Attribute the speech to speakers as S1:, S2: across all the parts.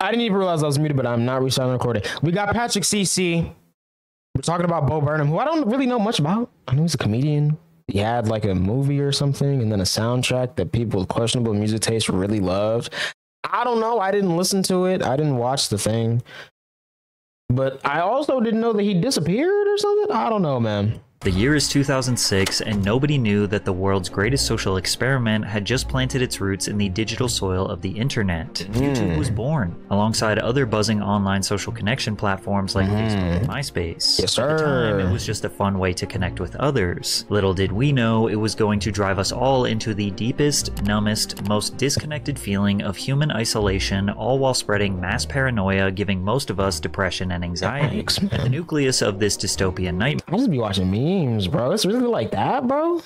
S1: I didn't even realize I was muted, but I'm not restarting the recording. We got Patrick CC. We're talking about Bo Burnham, who I don't really know much about. I know he's a comedian. He had like a movie or something, and then a soundtrack that people with questionable music taste really loved. I don't know. I didn't listen to it. I didn't watch the thing. But I also didn't know that he disappeared or something. I don't know, man.
S2: The year is 2006, and nobody knew that the world's greatest social experiment had just planted its roots in the digital soil of the internet. YouTube was born, alongside other buzzing online social connection platforms like Facebook and MySpace.
S1: Yes, sir.
S2: At the time, it was just a fun way to connect with others. Little did we know it was going to drive us all into the deepest, numbest, most disconnected feeling of human isolation, all while spreading mass paranoia, giving most of us depression and anxiety. At the nucleus of this dystopian nightmare,
S1: I'll just be watching memes, bro. It's really like that, bro.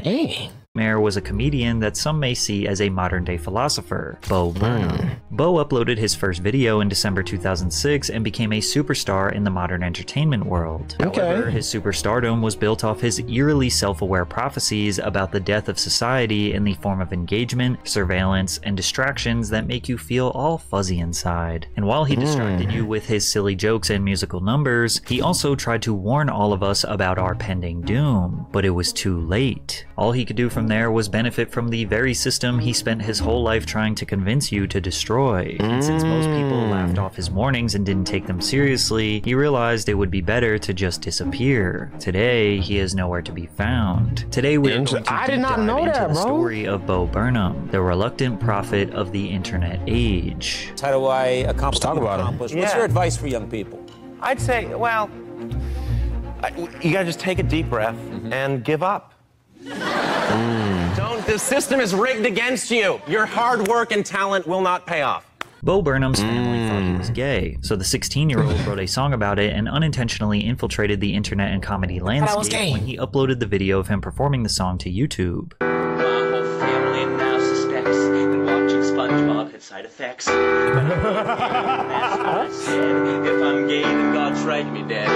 S1: Dang.
S2: was a comedian that some may see as a modern-day philosopher, Bo Burnham. Bo uploaded his first video in December 2006 and became a superstar in the modern entertainment world. However, his superstardom was built off his eerily self-aware prophecies about the death of society in the form of engagement, surveillance, and distractions that make you feel all fuzzy inside. And while he distracted you with his silly jokes and musical numbers, he also tried to warn all of us about our pending doom. But it was too late. All he could do from there was benefit from the very system he spent his whole life trying to convince you to destroy. And since most people laughed off his warnings and didn't take them seriously, he realized it would be better to just disappear. Today, he is nowhere to be found. Today, we're going to deep dive into the story of Bo Burnham, the reluctant prophet of the internet age.
S3: How do I accomplish?
S1: Talk about it.
S3: What's your advice for young people?
S4: I'd say, well, you gotta just take a deep breath and give up. The system is rigged against you. Your hard work and talent will not pay off.
S2: Bo Burnham's family thought he was gay, so the 16-year-old wrote a song about it and unintentionally infiltrated the internet and comedy landscape when he uploaded the video of him performing the song to YouTube.
S5: My whole family now suspects that watching SpongeBob had side effects. If I'm gay, then God strike me dead.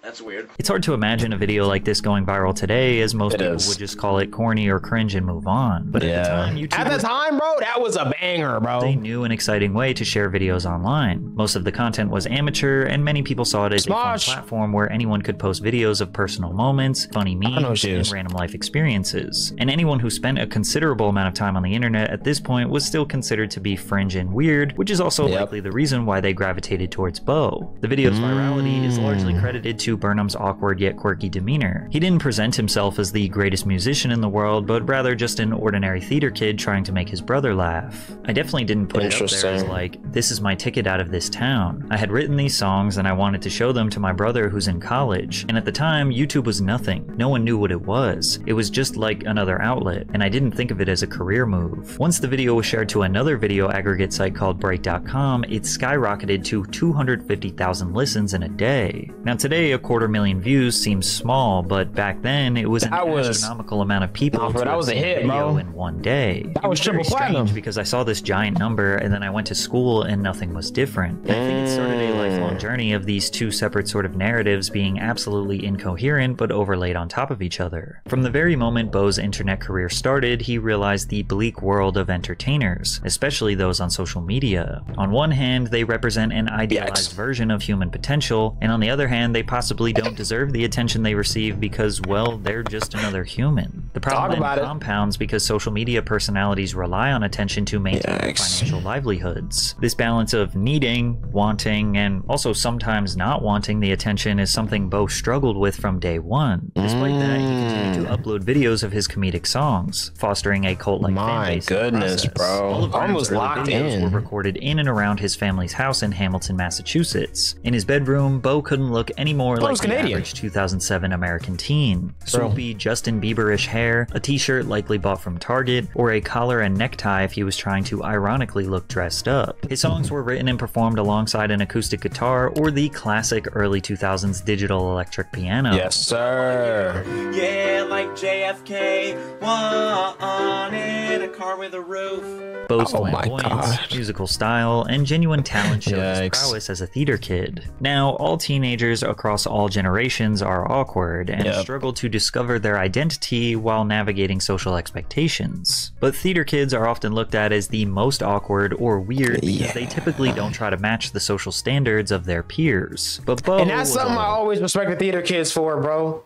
S5: That's weird.
S2: It's hard to imagine a video like this going viral today, as most people would just call it corny or cringe and move on. But at the time, YouTube
S1: bro, that was a banger, bro.
S2: A new and exciting way to share videos online. Most of the content was amateur, and many people saw it as a fun platform where anyone could post videos of personal moments, funny memes, and random life experiences. And anyone who spent a considerable amount of time on the internet at this point was still considered to be fringe and weird, which is also likely the reason why they gravitated towards Bo. The video's virality is largely credited to Burnham's awkward yet quirky demeanor. He didn't present himself as the greatest musician in the world, but rather just an ordinary theater kid trying to make his brother laugh. I definitely didn't put it up there as like, this is my ticket out of this town. I had written these songs and I wanted to show them to my brother who's in college, and at the time, YouTube was nothing. No one knew what it was. It was just like another outlet, and I didn't think of it as a career move. Once the video was shared to another video aggregate site called Break.com, it skyrocketed to 250,000 listens in a day. Now today, a 250,000 views seems small, but back then it was an astronomical amount of people to
S1: that was a hit,
S2: video in one day.
S1: That was triple platinum
S2: because I saw this giant number and then I went to school and nothing was different. I think it started a lifelong journey of these two separate sort of narratives being absolutely incoherent but overlaid on top of each other. From the very moment Bo's internet career started, he realized the bleak world of entertainers, especially those on social media. On one hand, they represent an idealized version of human potential, and on the other hand, they possibly don't deserve the attention they receive because, well, they're just another human. The problem then compounds because social media personalities rely on attention to maintain their financial livelihoods. This balance of needing, wanting, and also sometimes not wanting the attention is something Bo struggled with from day one. Despite that, he continued to upload videos of his comedic songs, fostering a cult-like fan base.
S1: My goodness, bro.
S2: All of Burnham's
S1: locked
S2: videos were recorded in and around his family's house in Hamilton, Massachusetts. In his bedroom, Bo couldn't look any more like the average 2007 American teen. Swoopy Justin Bieber-ish hair, a t-shirt likely bought from Target, or a collar and necktie if he was trying to ironically look dressed up. His songs were written and performed alongside an acoustic guitar or the classic early 2000s digital electric piano.
S1: Yes, sir.
S5: Yeah,
S6: like JFK wanted a car with a roof.
S2: Bo's flamboyance, musical style, and genuine talent showed his prowess as a theater kid. Now, all teenagers across all generations are awkward and struggle to discover their identity while navigating social expectations. But theater kids are often looked at as the most awkward or weird because they typically don't try to match the social standards of their peers. But Bo,
S1: and that's something I always respected theater kids for, bro.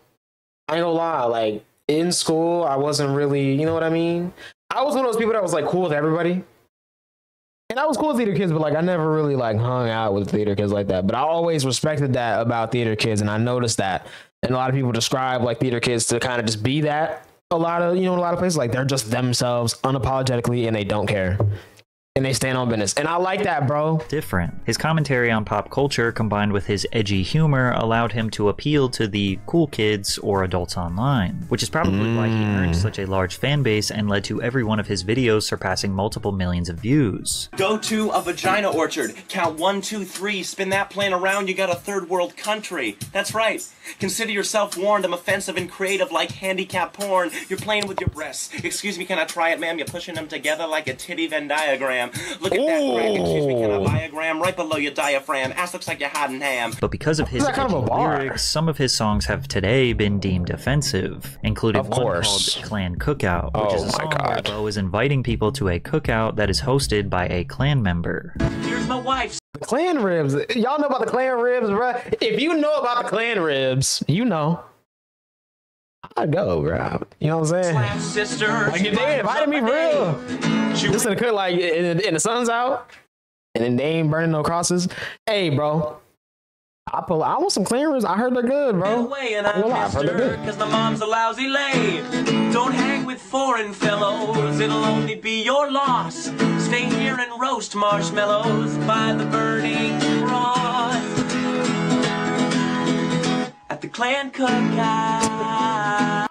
S1: I ain't gonna lie, like in school, I wasn't really, you know what I mean? I was one of those people that was like cool with everybody. And I was cool with theater kids, but like I never really like hung out with theater kids like that. But I always respected that about theater kids, and I noticed that. And a lot of people describe like theater kids to kind of just be that. A lot of, you know, in a lot of places, like they're just themselves unapologetically and they don't care. And they stand on business. And I like that, bro.
S2: Different. His commentary on pop culture combined with his edgy humor allowed him to appeal to the cool kids or adults online, which is probably why he earned such a large fan base and led to every one of his videos surpassing multiple millions of views.
S6: Go to a vagina orchard. Count 1, 2, 3. Spin that plane around. You got a third world country. That's right. Consider yourself warned. I'm offensive and creative like handicap porn. You're playing with your breasts. Excuse me, can I try it, ma'am? You're pushing them together like a titty Venn diagram. Look at that crack. Excuse me, can I buy a gram? Right below your diaphragm. Ass looks like you're hiding ham.
S2: But because of his lyrics, some of his songs have today been deemed offensive, including one called Clan Cookout, which is a song where Bo is inviting people to a cookout that is hosted by a clan member.
S6: Here's my wife.
S1: The clan ribs. Y'all know about the clan ribs, bro? If you know about the clan ribs, you know. I'd go, bro. You know what I'm saying?
S6: Sister,
S1: like if they invited me for real, just to cook like in the sun's out, and then they ain't burning no crosses. Hey, bro, I want some clan ribs. I heard they're good, bro.
S6: I've heard they're good. Cause my mom's a lousy lay. Don't hang with foreign fellows. It'll only be your loss. Stay here and roast marshmallows by the burning cross at the clan cookout.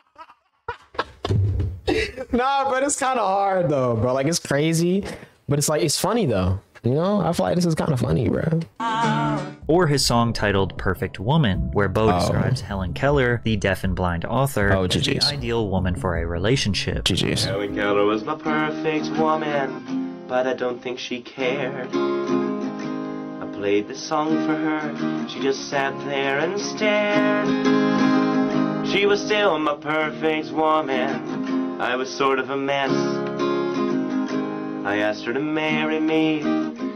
S1: Nah, but it's kind of hard though, bro. Like it's crazy, but it's like it's funny though. You know, I feel like this is kind of funny, bro.
S2: Or his song titled Perfect Woman, where Bo describes Helen Keller, the deaf and blind author, as the ideal woman for a relationship.
S6: Helen Keller was my perfect woman, but I don't think she cared. I played the song for her, she just sat there and stared. She was still my perfect woman, I was sort of a mess. I asked her to marry me.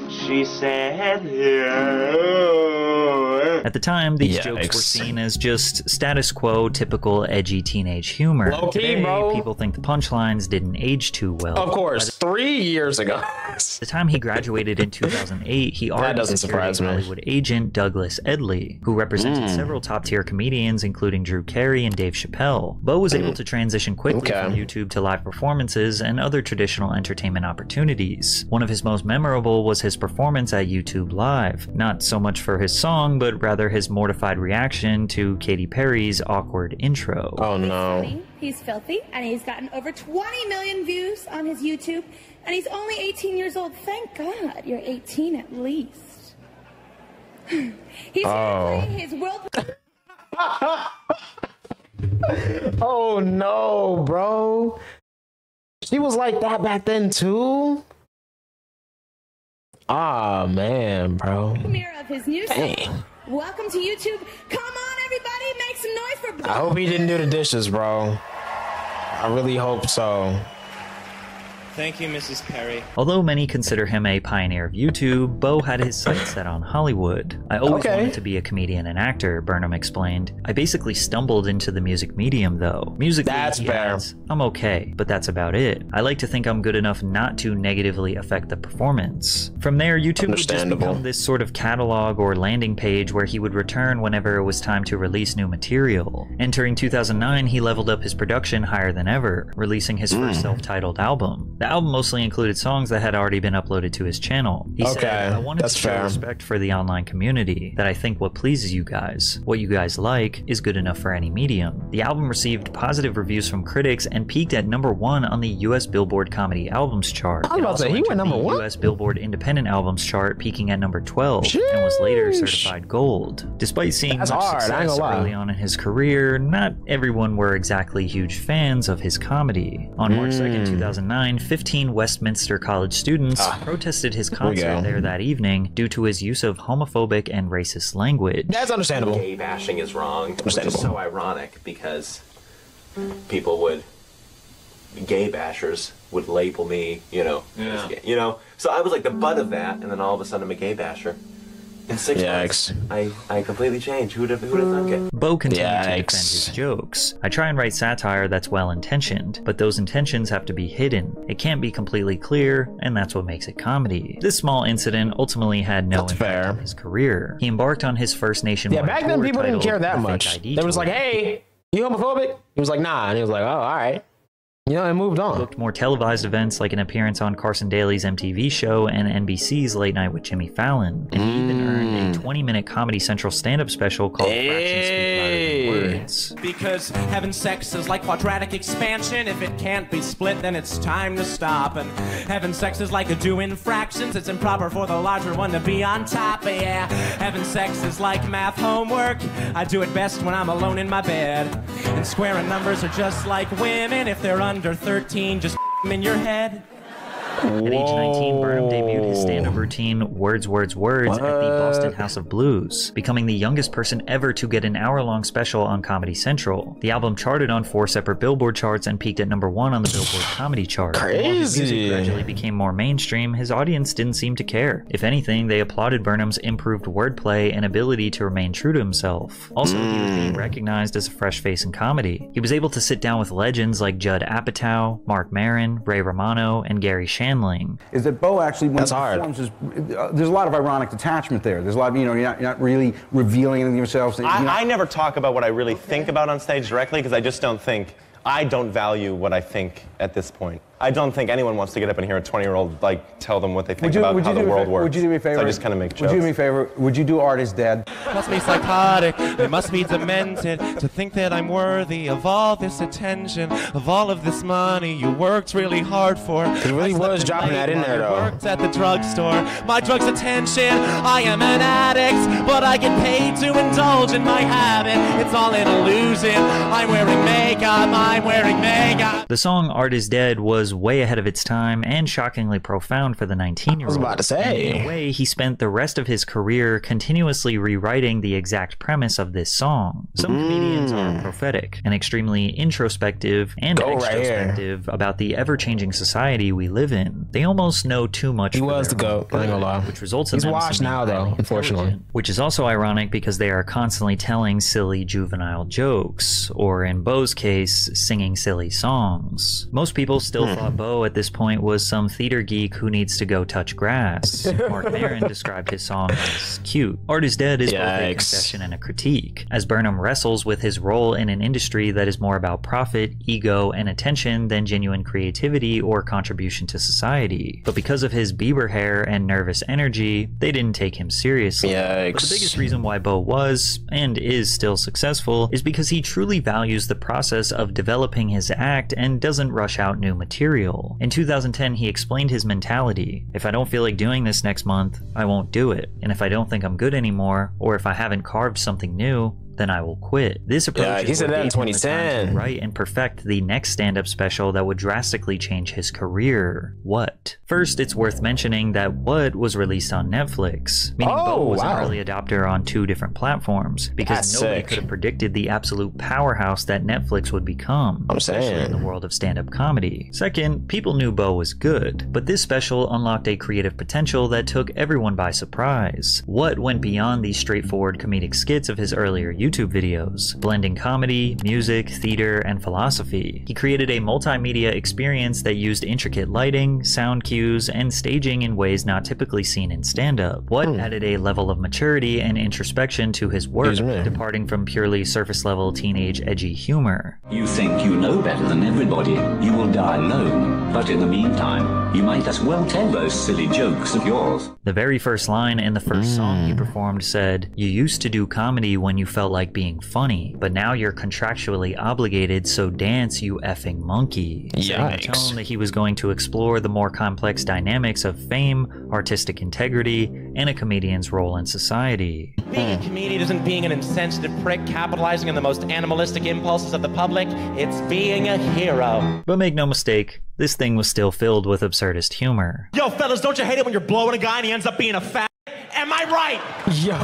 S6: She said, yeah.
S2: At the time, these jokes were seen as just status quo, typical edgy teenage humor. Today, people think the punchlines didn't age too well.
S1: Of course, 3 years ago.
S2: The time he graduated in 2008, he already secured a Hollywood agent, Douglas Edley, who represented several top-tier comedians, including Drew Carey and Dave Chappelle. Bo was able to transition quickly from YouTube to live performances and other traditional entertainment opportunities. One of his most memorable was his performance at YouTube Live, not so much for his song, but rather his mortified reaction to Katy Perry's awkward intro.
S1: Oh no.
S7: He's filthy, and he's gotten over 20 million views on his YouTube, and he's only 18 years old. Thank God you're 18 at least. He's playing his world.
S1: Oh no, bro. She was like that back then too. Ah, man, bro.
S7: Premiere of his new song. Welcome to YouTube. Come on, everybody, make some noise for.
S1: I hope he didn't do the dishes, bro. I really hope so.
S6: Thank you, Mrs. Perry.
S2: Although many consider him a pioneer of YouTube, Bo had his sights set on Hollywood. I always wanted to be a comedian and actor, Burnham explained. I basically stumbled into the music medium though. Musically, I'm okay, but that's about it. I like to think I'm good enough not to negatively affect the performance. From there, YouTube would just become this sort of catalog or landing page where he would return whenever it was time to release new material. Entering 2009, he leveled up his production higher than ever, releasing his first self-titled album. The album mostly included songs that had already been uploaded to his channel. He said, I wanted to show respect for the online community, that I think what pleases you guys, what you guys like, is good enough for any medium. The album received positive reviews from critics and peaked at #1 on the US Billboard Comedy Albums chart.
S1: I was about to say, he went #1?
S2: US Billboard Independent Albums chart, peaking at #12, and was later certified gold. Despite seeing much success early on in his career, not everyone were exactly huge fans of his comedy. On March 2nd, 2009, 15 Westminster College students protested his concert there that evening due to his use of homophobic and racist language.
S1: That's understandable.
S8: Gay bashing is wrong, which is so ironic because people would, gay bashers would label me, you know, as gay, you know? So I was like the butt of that, and then all of a sudden I'm a gay basher. In 6 months, I completely changed. Who'd have thunk it?
S2: Bo continued to defend his jokes. I try and write satire that's well-intentioned, but those intentions have to be hidden. It can't be completely clear, and that's what makes it comedy. This small incident ultimately had no impact on his career. He embarked on his first nationwide
S1: back then people didn't care that much. They was like, hey, you homophobic? He was like, nah. And he was like, oh, all right. You know, and moved on.
S2: Booked more televised events like an appearance on Carson Daly's MTV show and NBC's Late Night with Jimmy Fallon. And he even earned a 20-minute Comedy Central stand-up special called Fractions Speak Louder Than Words.
S9: Because having sex is like quadratic expansion. If it can't be split, then it's time to stop. And having sex is like doing fractions. It's improper for the larger one to be on top. But yeah, having sex is like math homework. I do it best when I'm alone in my bed. And squaring numbers are just like women. If they're under 13, just in your head.
S2: At age 19, Burnham debuted his stand-up routine, Words, Words, Words, at the Boston House of Blues, becoming the youngest person ever to get an hour-long special on Comedy Central. The album charted on 4 separate Billboard charts and peaked at #1 on the Billboard Comedy chart. While his music gradually became more mainstream, his audience didn't seem to care. If anything, they applauded Burnham's improved wordplay and ability to remain true to himself. Also, he was being recognized as a fresh face in comedy. He was able to sit down with legends like Judd Apatow, Mark Maron, Ray Romano, and Gary Shandling.
S10: Is that Bo actually, when he performs, there's a lot of ironic detachment there. There's a lot of, you know, you're not really revealing anything yourself.
S4: I never talk about what I really think about on stage directly because I just don't think, I don't value what I think at this point. I don't think anyone wants to get up and hear a 20-year-old like tell them what they think about how the world works.
S10: Would you do me a favor?
S4: So I just kind of make jokes.
S10: Would you do me a favor? Would you do Art is Dead?
S9: Must be psychotic, it must be demented to think that I'm worthy of all this attention, of all of this money you worked really hard for.
S1: He really was dropping that in there though.
S9: Worked at the drugstore, my drug's attention. I am an addict, but I get paid to indulge in my habit. It's all an illusion. I'm wearing makeup, I'm wearing makeup.
S2: The song Art is Dead was way ahead of its time and shockingly profound for the 19-year-old.
S1: I was about to say.
S2: In a way, he spent the rest of his career continuously rewriting the exact premise of this song. Some comedians are prophetic and extremely introspective and extrospective about the ever-changing society we live in. They almost know too much.
S1: He was the GOAT, I ain't gonna lie.
S2: Which results in them
S1: washed now though, unfortunately.
S2: Which is also ironic because they are constantly telling silly juvenile jokes, or in Bo's case, singing silly songs. Most people still thought Bo at this point was some theater geek who needs to go touch grass. Mark Maron described his song as cute. Art is Dead is both a confession and a critique, as Burnham wrestles with his role in an industry that is more about profit, ego, and attention than genuine creativity or contribution to society. But because of his Bieber hair and nervous energy, they didn't take him seriously. But the biggest reason why Bo was, and is still successful, is because he truly values the process of developing his act and doesn't rush out new material. In 2010, he explained his mentality. If I don't feel like doing this next month, I won't do it. And if I don't think I'm good anymore, or if I haven't carved something new, then I will quit. This approach
S1: he said that in 2010.
S2: Write and perfect the next stand-up special that would drastically change his career. What? First, it's worth mentioning that What was released on Netflix, meaning Bo was an early adopter on 2 different platforms, because nobody could have predicted the absolute powerhouse that Netflix would become, especially in the world of stand-up comedy. Second, people knew Bo was good, but this special unlocked a creative potential that took everyone by surprise. What went beyond the straightforward comedic skits of his earlier YouTube videos, blending comedy, music, theater, and philosophy. He created a multimedia experience that used intricate lighting, sound cues, and staging in ways not typically seen in stand-up. What added a level of maturity and introspection to his work, departing from purely surface-level teenage edgy humor.
S11: You think you know better than everybody. You will die alone. But in the meantime, you might as well tell those silly jokes of yours.
S2: The very first line in the first song he performed said, "You used to do comedy when you felt like being funny, but now you're contractually obligated, so dance, you effing monkey." Setting the tone that he was going to explore the more complex dynamics of fame, artistic integrity, and a comedian's role in society.
S9: Being a comedian isn't being an insensitive prick capitalizing on the most animalistic impulses of the public. It's being a hero.
S2: But make no mistake, this thing was still filled with absurdist humor.
S9: Yo, fellas, don't you hate it when you're blowing a guy and he ends up being a fat? Am I right?
S1: Yo.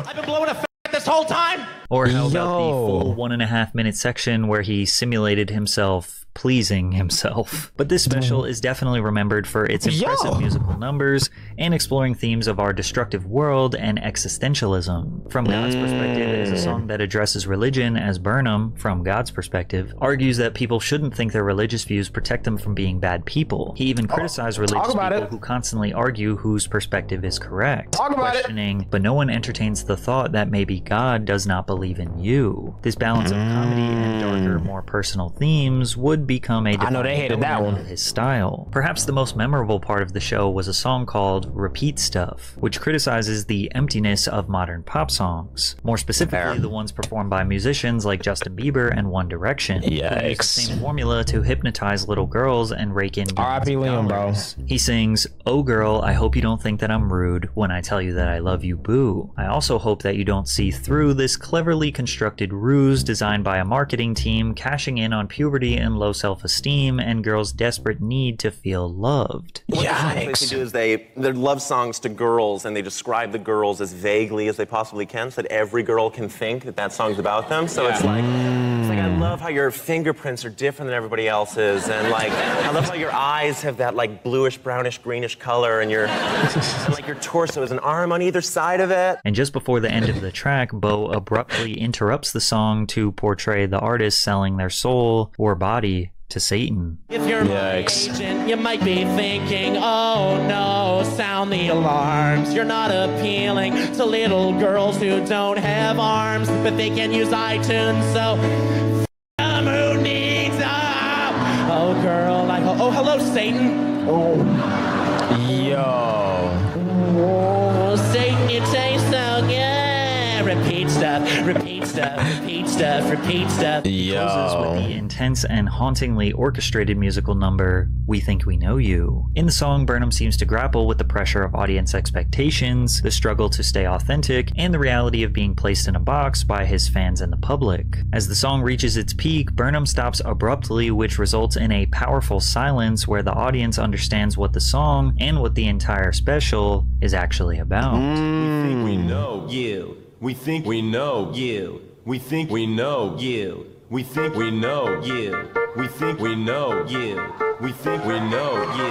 S9: I've been blowing a fat this whole time?
S2: Or how about the full 1.5-minute section where he simulated himself pleasing himself? But this special is definitely remembered for its impressive musical numbers and exploring themes of our destructive world and existentialism. From God's perspective, it is a song that addresses religion, as Burnham, from God's perspective, argues that people shouldn't think their religious views protect them from being bad people. He even criticized religious people who constantly argue whose perspective is correct, questioning, but no one entertains the thought that maybe God does not believe in you. This balance of comedy and darker, more personal themes would become a defining element of his style. Perhaps the most memorable part of the show was a song called Repeat Stuff, which criticizes the emptiness of modern pop songs, more specifically the ones performed by musicians like Justin Bieber and One Direction. Who use the same formula to hypnotize little girls and rake in
S1: R.I.P. Liam, bro.
S2: He sings, "Oh girl, I hope you don't think that I'm rude when I tell you that I love you, boo. I also hope that you don't see through this cleverly constructed ruse designed by a marketing team cashing in on puberty and low self-esteem and girls' desperate need to feel loved."
S4: What they do is they're love songs to girls, and they describe the girls as vaguely as they possibly can, so that every girl can think that that song's about them. So it's like I love how your fingerprints are different than everybody else's, and like I love how your eyes have that like bluish, brownish, greenish color, and like your torso has an arm on either side of it.
S2: And just before the end of the track, Bo abruptly interrupts the song to portray the artist selling their soul or body to Satan.
S9: If you're my agent, you might be thinking, oh no, sound the alarms. You're not appealing to little girls who don't have arms, but they can use iTunes, so who needs oh girl, oh hello Satan. Oh Satan, you taste so good. Repeat stuff, repeat stuff, repeat stuff, repeat stuff.
S2: Closes with the intense and hauntingly orchestrated musical number, We Think We Know You. In the song, Burnham seems to grapple with the pressure of audience expectations, the struggle to stay authentic, and the reality of being placed in a box by his fans and the public. As the song reaches its peak, Burnham stops abruptly, which results in a powerful silence where the audience understands what the song and what the entire special is actually about.
S8: We think we know you. We think we know you. We think we know you. We think we know you. We think we know you. We think we know you.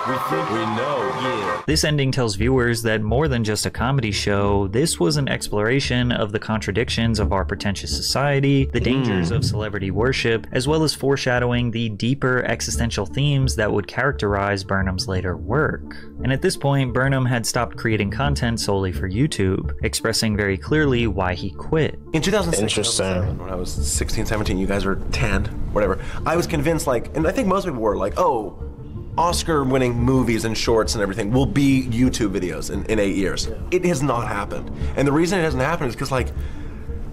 S8: We think we know you.
S2: This ending tells viewers that more than just a comedy show, this was an exploration of the contradictions of our pretentious society, the dangers of celebrity worship, as well as foreshadowing the deeper existential themes that would characterize Burnham's later work. And at this point, Burnham had stopped creating content solely for YouTube, expressing very clearly why he quit.
S4: In 2006, when I was 16, 17, you guys were 10, whatever, I was convinced, like, and I think most people were like, oh, Oscar-winning movies and shorts and everything will be YouTube videos in 8 years. It has not happened. And the reason it hasn't happened is because, like,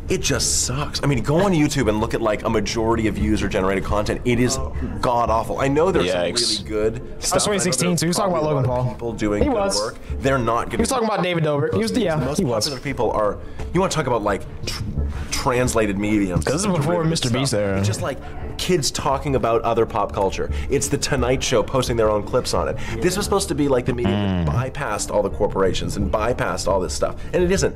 S4: it just sucks. I mean, go on YouTube and look at, like, a majority of user-generated content. It is god-awful. I know there's some really good stuff.
S1: That's 2016, so he was talking about Logan Paul.
S4: People doing good work. They're not getting...
S1: He was talking about David Dobrik. The most
S4: popular people are... You want to talk about, like, translated mediums.
S1: Because this is before Mr. Beast era.
S4: It's just like kids talking about other pop culture. It's the Tonight Show posting their own clips on it. This was supposed to be like the media that bypassed all the corporations and bypassed all this stuff, and it isn't.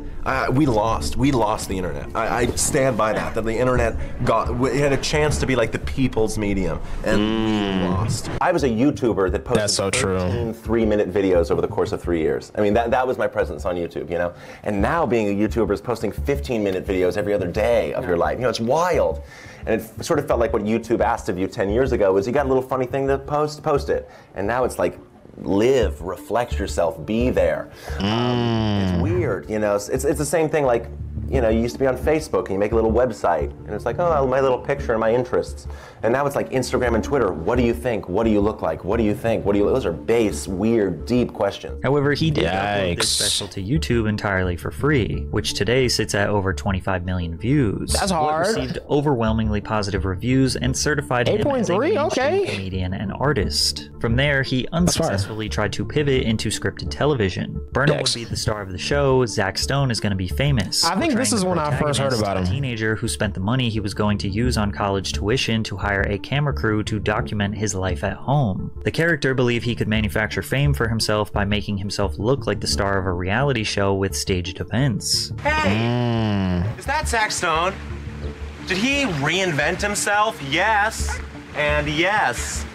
S4: We lost the internet. I stand by that the internet it had a chance to be like the people's medium, and we lost.
S8: I was a YouTuber that posted 13 3-minute videos over the course of 3 years. I mean, that was my presence on YouTube, you know? And now being a YouTuber is posting 15-minute videos every other day of your life. You know, it's wild. And it sort of felt like what YouTube asked of you 10 years ago was, you got a little funny thing to post it. And now it's like, live, reflect yourself, be there. It's weird, you know? It's the same thing like, you know, you used to be on Facebook and you make a little website and it's like, oh, my little picture and my interests. And now it's like Instagram and Twitter. What do you think? What do you look like? What do you think? Those are base, weird, deep questions.
S2: However, he did upload this special to YouTube entirely for free, which today sits at over 25 million views.
S1: That's hard.
S2: It received overwhelmingly positive reviews and certified him as a mainstream comedian and artist. From there, he unsuccessfully tried to pivot into scripted television. Burnham would be the star of the show. Zach Stone is going to be famous.
S1: I think this is when I first heard about him.
S2: A teenager who spent the money he was going to use on college tuition to hire a camera crew to document his life at home. The character believed he could manufacture fame for himself by making himself look like the star of a reality show with staged events.
S8: Hey! Is that Zach Stone? Did he reinvent himself? Yes. And yes.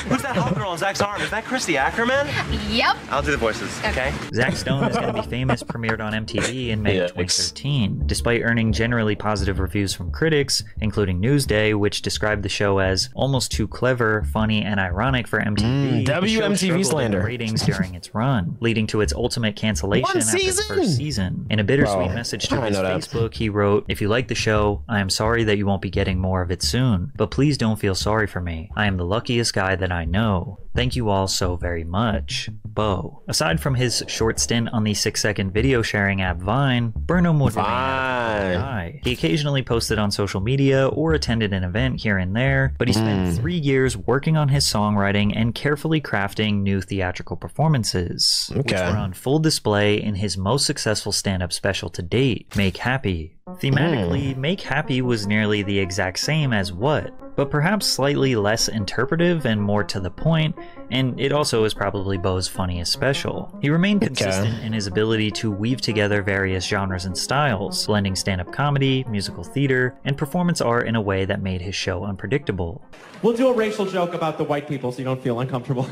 S8: Who's that hot girl on Zach's arm? Is that Christy Ackerman?
S12: Yep.
S8: I'll do the voices, okay?
S2: Zach Stone is going to be famous, premiered on MTV in May of 2013. Despite earning generally positive reviews from critics, including Newsday, which described the show as almost too clever, funny, and ironic for MTV,
S1: WMTV slander.
S2: Ratings during its run, leading to its ultimate cancellation after the first season. In a bittersweet message to his Facebook, he wrote, "If you like the show, I am sorry that you won't be getting more of it soon, but please don't feel sorry for me. I am the luckiest guy that I know. Thank you all so very much. Bo." Aside from his short stint on the 6-second video sharing app Vine, Burnham would remain a guy. He occasionally posted on social media or attended an event here and there, but he spent 3 years working on his songwriting and carefully crafting new theatrical performances, which were on full display in his most successful stand-up special to date, Make Happy. Thematically, Make Happy was nearly the exact same as What, but perhaps slightly less interpretive and more to the point, and it also is probably Bo's funniest special. He remained consistent in his ability to weave together various genres and styles, blending stand-up comedy, musical theater, and performance art in a way that made his show unpredictable.
S9: We'll do a racial joke about the white people so you don't feel uncomfortable.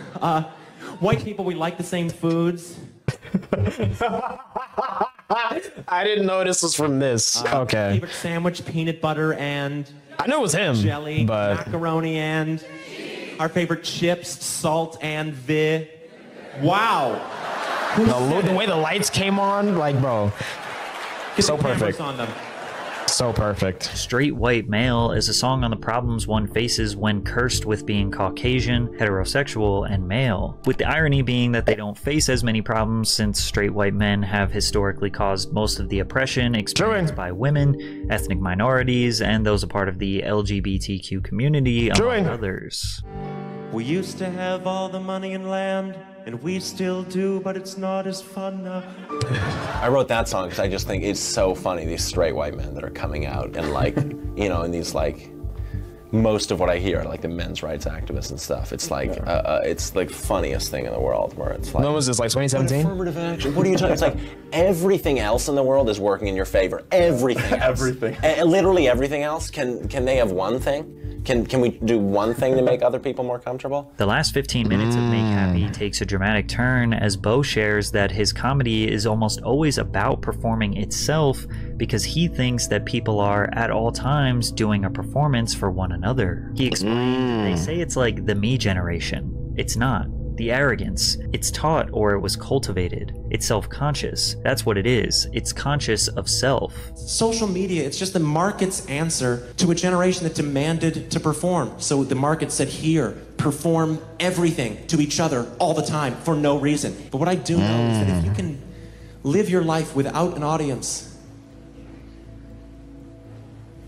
S9: White people, we like the same foods.
S1: I didn't know this was from this. Okay.
S9: Favorite sandwich, peanut butter and...
S1: I know it was him,
S9: jelly,
S1: but...
S9: macaroni and... Our favorite chips, salt and Wow.
S1: The way the lights came on, like, bro. So perfect.
S9: On them.
S1: So perfect.
S2: Straight White Male is a song on the problems one faces when cursed with being Caucasian, heterosexual, and male, with the irony being that they don't face as many problems since straight white men have historically caused most of the oppression experienced by women, ethnic minorities, and those a part of the LGBTQ community, among others.
S6: We used to have all the money and land, and we still do, but it's not as fun now.
S8: I wrote that song because I just think it's so funny, these straight white men that are coming out and like, you know, and these like, most of what I hear are like the men's rights activists and stuff. It's like, it's like the funniest thing in the world where it's like.
S1: When was this, like 2017?
S8: Affirmative action. What are you talking about? It's like everything else in the world is working in your favor. Everything else.
S4: Everything.
S8: Literally everything else. Can they have one thing? Can we do one thing to make other people more comfortable?
S2: The last 15 minutes of Make Happy takes a dramatic turn as Bo shares that his comedy is almost always about performing itself because he thinks that people are at all times doing a performance for one another. He explained, they say it's like the me generation. It's not. The arrogance. It's taught or it was cultivated. It's self-conscious. That's what it is. It's conscious of self.
S9: Social media, it's just the market's answer to a generation that demanded to perform. So the market said, here, perform everything to each other all the time for no reason. But what I do know is that if you can live your life without an audience,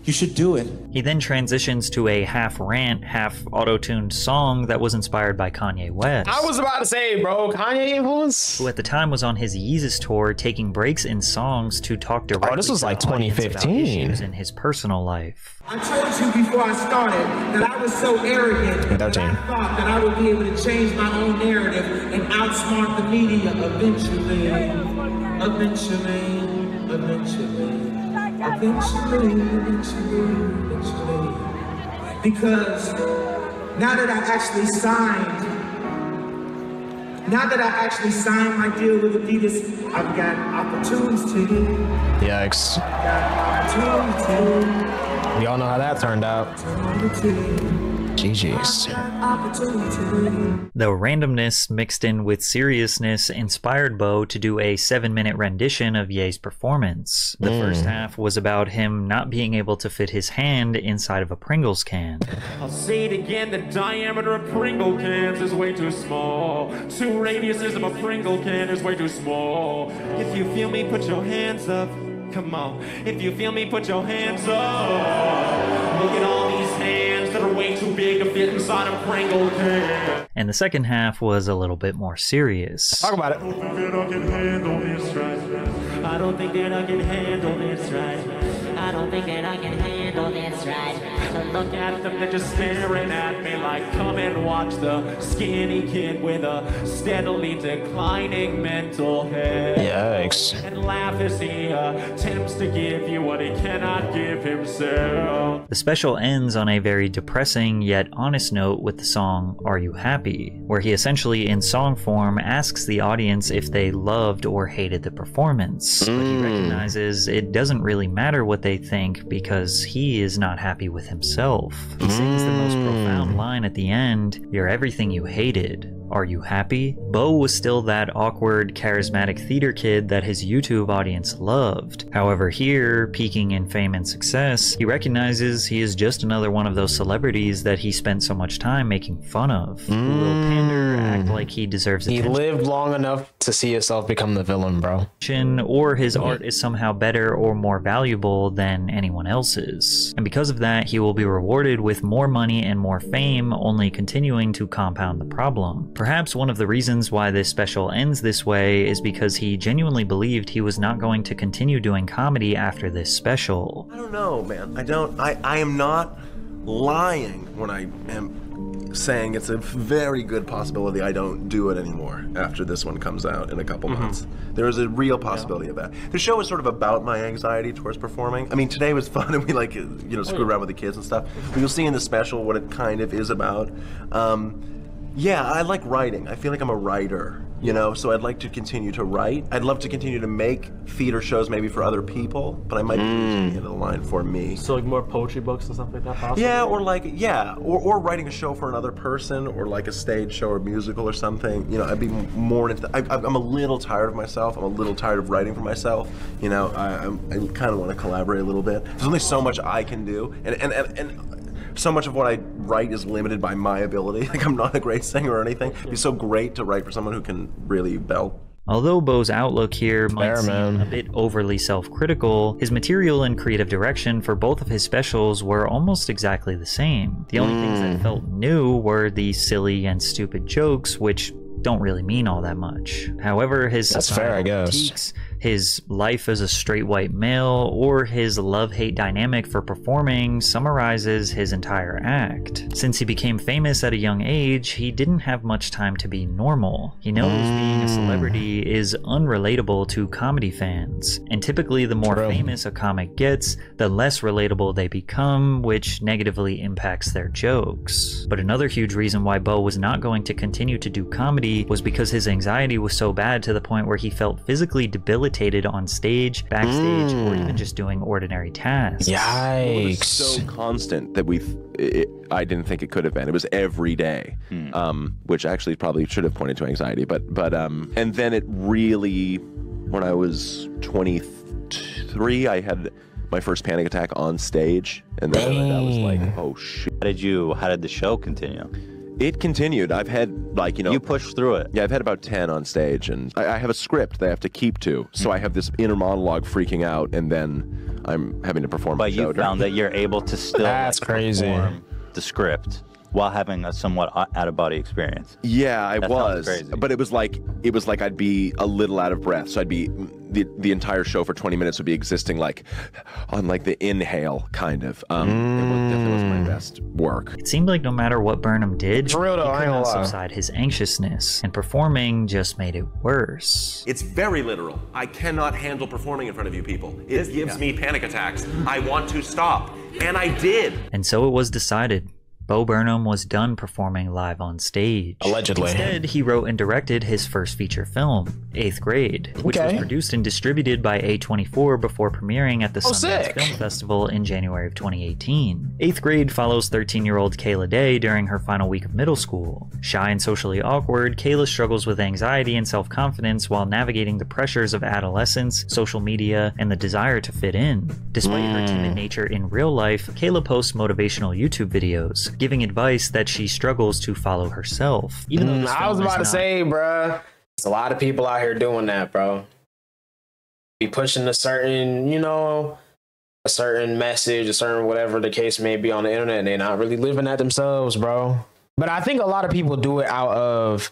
S12: You should do it.
S2: He then transitions to a half rant, half auto-tuned song that was inspired by Kanye West.
S1: I was about to say, bro, Kanye influence?
S2: Who at the time was on his Yeezus tour, taking breaks in songs to talk directly
S1: this was like 2015.
S2: issues in his personal life.
S12: I told you before I started that I was so arrogant that I thought that I would be able to change my own narrative and outsmart the media eventually. Eventually. Because now that I actually signed my deal with Adidas, I've got opportunity.
S1: Yikes. We all know how that turned out. GG's.
S2: The randomness mixed in with seriousness inspired Bo to do a 7-minute rendition of Ye's performance. The first half was about him not being able to fit his hand inside of a Pringles can.
S9: I'll say it again, the diameter of Pringle cans is way too small. 2 radiuses of a Pringle can is way too small. If you feel me, put your hands up. Come on. If you feel me, put your hands up. Look at all these hands that are way too big to fit inside a Pringle can.
S2: And the second half was a little bit more serious.
S1: Talk about it.
S9: I don't think that I can handle this right. I don't think that I can handle this right. I don't think that I can handle this right. So look at them, they're just staring at me like, come and watch the skinny kid with a steadily declining mental health.
S1: Yikes.
S9: And laugh as he attempts to give you what he cannot give himself.
S2: The special ends on a very depressing yet honest note with the song Are You Happy?, where he essentially in song form asks the audience if they loved or hated the performance. But he recognizes it doesn't really matter what they think because he is not happy with himself. He sings the most profound line at the end, "You're everything you hated. Are you happy?" Bo was still that awkward, charismatic theater kid that his YouTube audience loved. However, here, peaking in fame and success, he recognizes he is just another one of those celebrities that he spent so much time making fun of. Who will pander, act like he deserves attention.
S1: He lived long enough to see himself become the villain, bro.
S2: Or his art is somehow better or more valuable than anyone else's. And because of that, he will be rewarded with more money and more fame, only continuing to compound the problem. Perhaps one of the reasons why this special ends this way is because he genuinely believed he was not going to continue doing comedy after this special.
S4: I don't know, man. I am not lying when I am saying it's a very good possibility I don't do it anymore after this one comes out in a couple months. There is a real possibility of that. The show is sort of about my anxiety towards performing. I mean, today was fun and we screwed around with the kids and stuff. But you'll see in the special what it kind of is about. Yeah, I like writing. I feel like I'm a writer, so I'd like to continue to write. I'd love to continue to make theater shows maybe for other people, but I might be reaching the end of the line for me.
S13: So like more poetry books and stuff like that possibly?
S4: Yeah, or writing a show for another person, or like a stage show or musical or something. I'd be more into, I'm a little tired of myself. I'm a little tired of writing for myself. I kind of want to collaborate a little bit. There's only so much I can do, and so much of what I write is limited by my ability. Like, I'm not a great singer or anything. It'd be so great to write for someone who can really belt.
S2: Although Bo's outlook here might seem a bit overly self-critical, his material and creative direction for both of his specials were almost exactly the same. The only things that felt new were the silly and stupid jokes, which don't really mean all that much. However, his critiques, his life as a straight white male, or his love-hate dynamic for performing summarizes his entire act. Since he became famous at a young age, he didn't have much time to be normal. He knows being a celebrity is unrelatable to comedy fans, and typically the more famous a comic gets, the less relatable they become, which negatively impacts their jokes. But another huge reason why Bo was not going to continue to do comedy was because his anxiety was so bad to the point where he felt physically debilitated on stage, backstage, or even just doing ordinary tasks.
S14: Yikes. It was so constant that I didn't think it could have been. It was every day, which actually probably should have pointed to anxiety. But and then it really, when I was 23, I had my first panic attack on stage, and then that was like, oh shit.
S15: How did the show continue?
S14: It continued. I've had
S15: You pushed through it.
S14: Yeah, I've had about 10 on stage, and I have a script that I have to keep to. So I have this inner monologue freaking out, and then I'm having to perform.
S15: But you found that you're able to still
S1: that's crazy.
S15: Perform the script while having a somewhat out-of-body experience.
S14: Yeah, I was.
S15: Crazy.
S14: But it was like I'd be a little out of breath. So I'd be the entire show for 20 minutes would be existing like on like the inhale kind of. It definitely wasn't my best work.
S2: It seemed like no matter what Burnham did,
S1: for real though,
S2: he could not subside his anxiousness, and performing just made it worse.
S4: It's very literal. I cannot handle performing in front of you people. It gives me panic attacks. I want to stop, and I did.
S2: And so it was decided. Bo Burnham was done performing live on stage.
S1: Allegedly.
S2: Instead, he wrote and directed his first feature film, 8th Grade, which was produced and distributed by A24 before premiering at the Sundance Film Festival in January of 2018. 8th Grade follows 13-year-old Kayla Day during her final week of middle school. Shy and socially awkward, Kayla struggles with anxiety and self-confidence while navigating the pressures of adolescence, social media, and the desire to fit in. Despite her timid nature in real life, Kayla posts motivational YouTube videos, giving advice that she struggles to follow herself. Even though
S1: I was about to say, bruh, there's a lot of people out here doing that, bro. Be pushing a certain, a certain message, a certain whatever the case may be on the internet, and they're not really living that themselves, bro. But I think a lot of people do it out of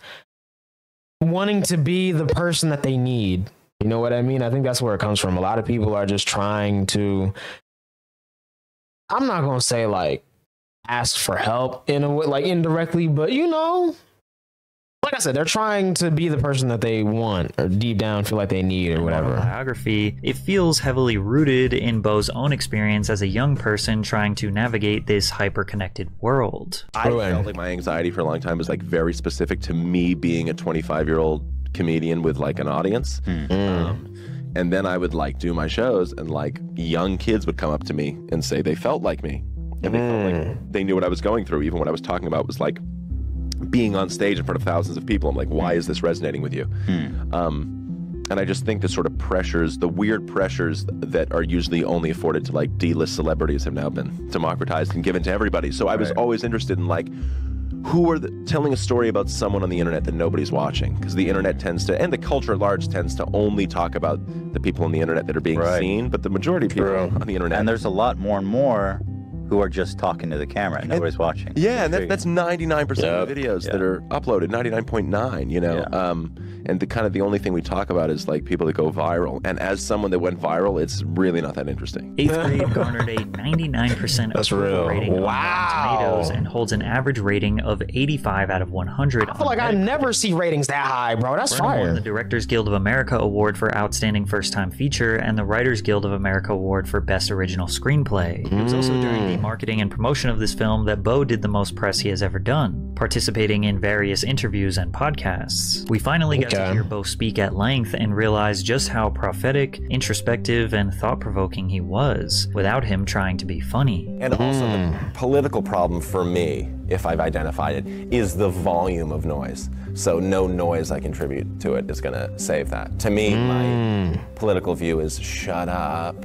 S1: wanting to be the person that they need. You know what I mean? I think that's where it comes from. A lot of people are just trying to, I'm not going to say like, ask for help in a way, like indirectly, but like I said, they're trying to be the person that they want or deep down feel like they need or whatever.
S2: Biography, it feels heavily rooted in Bo's own experience as a young person trying to navigate this hyper-connected world.
S14: I felt like my anxiety for a long time was like very specific to me being a 25-year-old comedian with like an audience. And then I would like do my shows and like young kids would come up to me and say they felt like me. And they felt like they knew what I was going through. Even what I was talking about was like being on stage in front of thousands of people. I'm like, why is this resonating with you? And I just think the sort of pressures, the weird pressures that are usually only afforded to like D-list celebrities have now been democratized and given to everybody. So I was always interested in like, who are telling a story about someone on the internet that nobody's watching? Because the internet tends to, and the culture at large tends to only talk about the people on the internet that are being seen, but the majority of people on the internet.
S15: And there's a lot more and more who are just talking to the camera and nobody's watching.
S14: Yeah, and that's 99% of the videos that are uploaded, 99.9, and the only thing we talk about is like people that go viral. And as someone that went viral, it's really not that interesting.
S2: 8th Grade garnered a 99% approval rating on Rotten Tomatoes and holds an average rating of 85 out of 100.
S1: I feel like I never see ratings that high, bro. That's
S2: Burnham
S1: fire.
S2: won the Directors Guild of America Award for Outstanding First Time Feature and the Writers Guild of America Award for Best Original Screenplay. It was also during the marketing and promotion of this film that Bo did the most press he has ever done, participating in various interviews and podcasts. We finally got to hear Bo speak at length and realize just how prophetic, introspective, and thought-provoking he was, without him trying to be funny.
S8: And also the political problem for me, if I've identified it, is the volume of noise. So no noise I contribute to it is gonna save that. To me, my political view is shut up.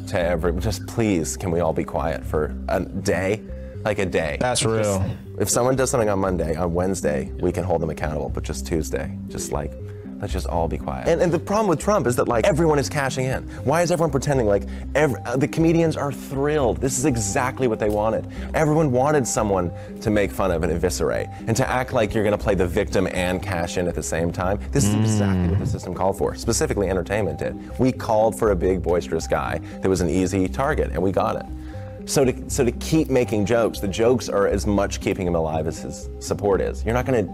S8: Just please, can we all be quiet for a day? Like a day.
S1: That's real.
S8: If someone does something on Monday, on Wednesday, we can hold them accountable, but just Tuesday, just like, let's just all be quiet. And the problem with Trump is that like everyone is cashing in. Why is everyone pretending like the comedians are thrilled? This is exactly what they wanted. Everyone wanted someone to make fun of and eviscerate, and to act like you're gonna play the victim and cash in at the same time. This is exactly what the system called for. Specifically, entertainment did. We called for a big, boisterous guy that was an easy target, and we got it. So to keep making jokes, the jokes are as much keeping him alive as his support is. You're not gonna.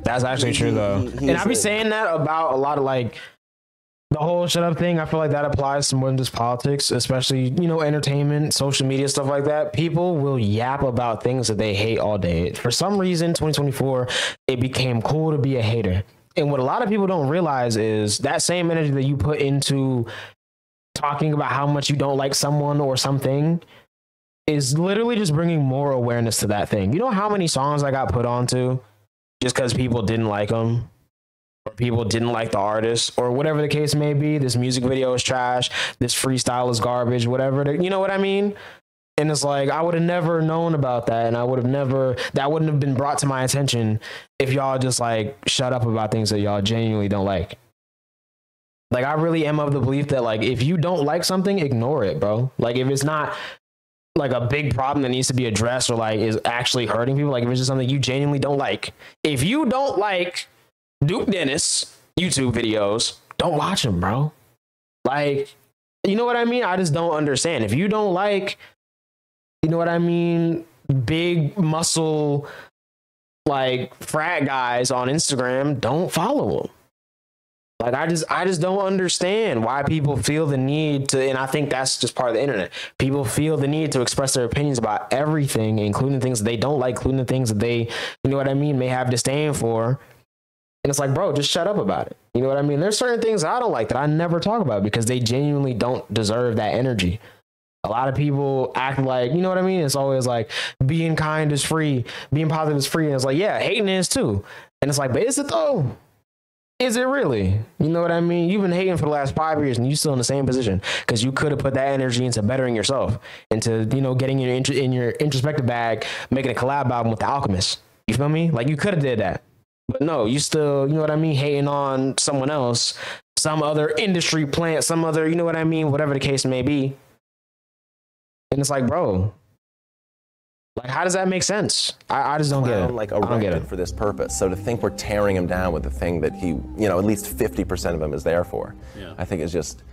S1: That's actually true though. And I be saying that about a lot of like the whole shut up thing. I feel like that applies to more than just politics, especially, entertainment, social media, stuff like that. People will yap about things that they hate all day. For some reason, 2024, it became cool to be a hater. And what a lot of people don't realize is that same energy that you put into talking about how much you don't like someone or something is literally just bringing more awareness to that thing. You know how many songs I got put onto just because people didn't like them, or people didn't like the artist, or whatever the case may be? This music video is trash, this freestyle is garbage, whatever. You know what I mean? And it's like, I would have never known about that, and that wouldn't have been brought to my attention if y'all just like shut up about things that y'all genuinely don't like. Like, I really am of the belief that, like, if you don't like something, ignore it, bro. Like, if it's not like a big problem that needs to be addressed or like is actually hurting people, like if it's just something you genuinely don't like. If you don't like Duke Dennis YouTube videos, don't watch them, bro. Like, you know what I mean? I just don't understand. If you don't like, you know what I mean, big muscle like frat guys on Instagram, don't follow them. Like, I just don't understand why people feel the need to, and I think that's just part of the internet. People feel the need to express their opinions about everything, including things that they don't like, including the things that they, you know what I mean, may have disdain for. And it's like, bro, just shut up about it. You know what I mean? There's certain things I don't like that I never talk about because they genuinely don't deserve that energy. A lot of people act like, you know what I mean? It's always like being kind is free, being positive is free. And it's like, yeah, hating is too. And it's like, but is it though? Is it really? You know what I mean? You've been hating for the last 5 years and you're still in the same position because you could have put that energy into bettering yourself, into, you know, getting in your introspective bag, making a collab album with The Alchemist. You feel me? Like, you could have did that. But no, you still, you know what I mean, hating on someone else, some other industry plant, some other, you know what I mean, whatever the case may be. And it's like, bro, like, how does that make sense? I just don't get it.
S14: Like,
S1: I don't get it.
S14: for this purpose. So to think we're tearing him down with the thing that he, you know, at least 50% of him is there for, I think is just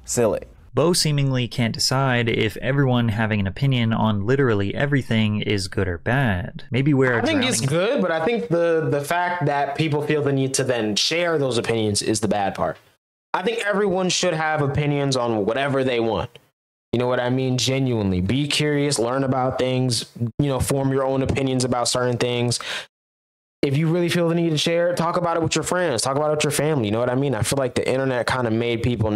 S14: silly.
S2: Bo seemingly can't decide if everyone having an opinion on literally everything is good or bad. Maybe we're
S1: I think it's good, but I think the fact that people feel the need to then share those opinions is the bad part. I think everyone should have opinions on whatever they want. You know what I mean? Genuinely. Be curious, learn about things, you know, form your own opinions about certain things. If you really feel the need to share it, talk about it with your friends, talk about it with your family. You know what I mean? I feel like the internet kind of made people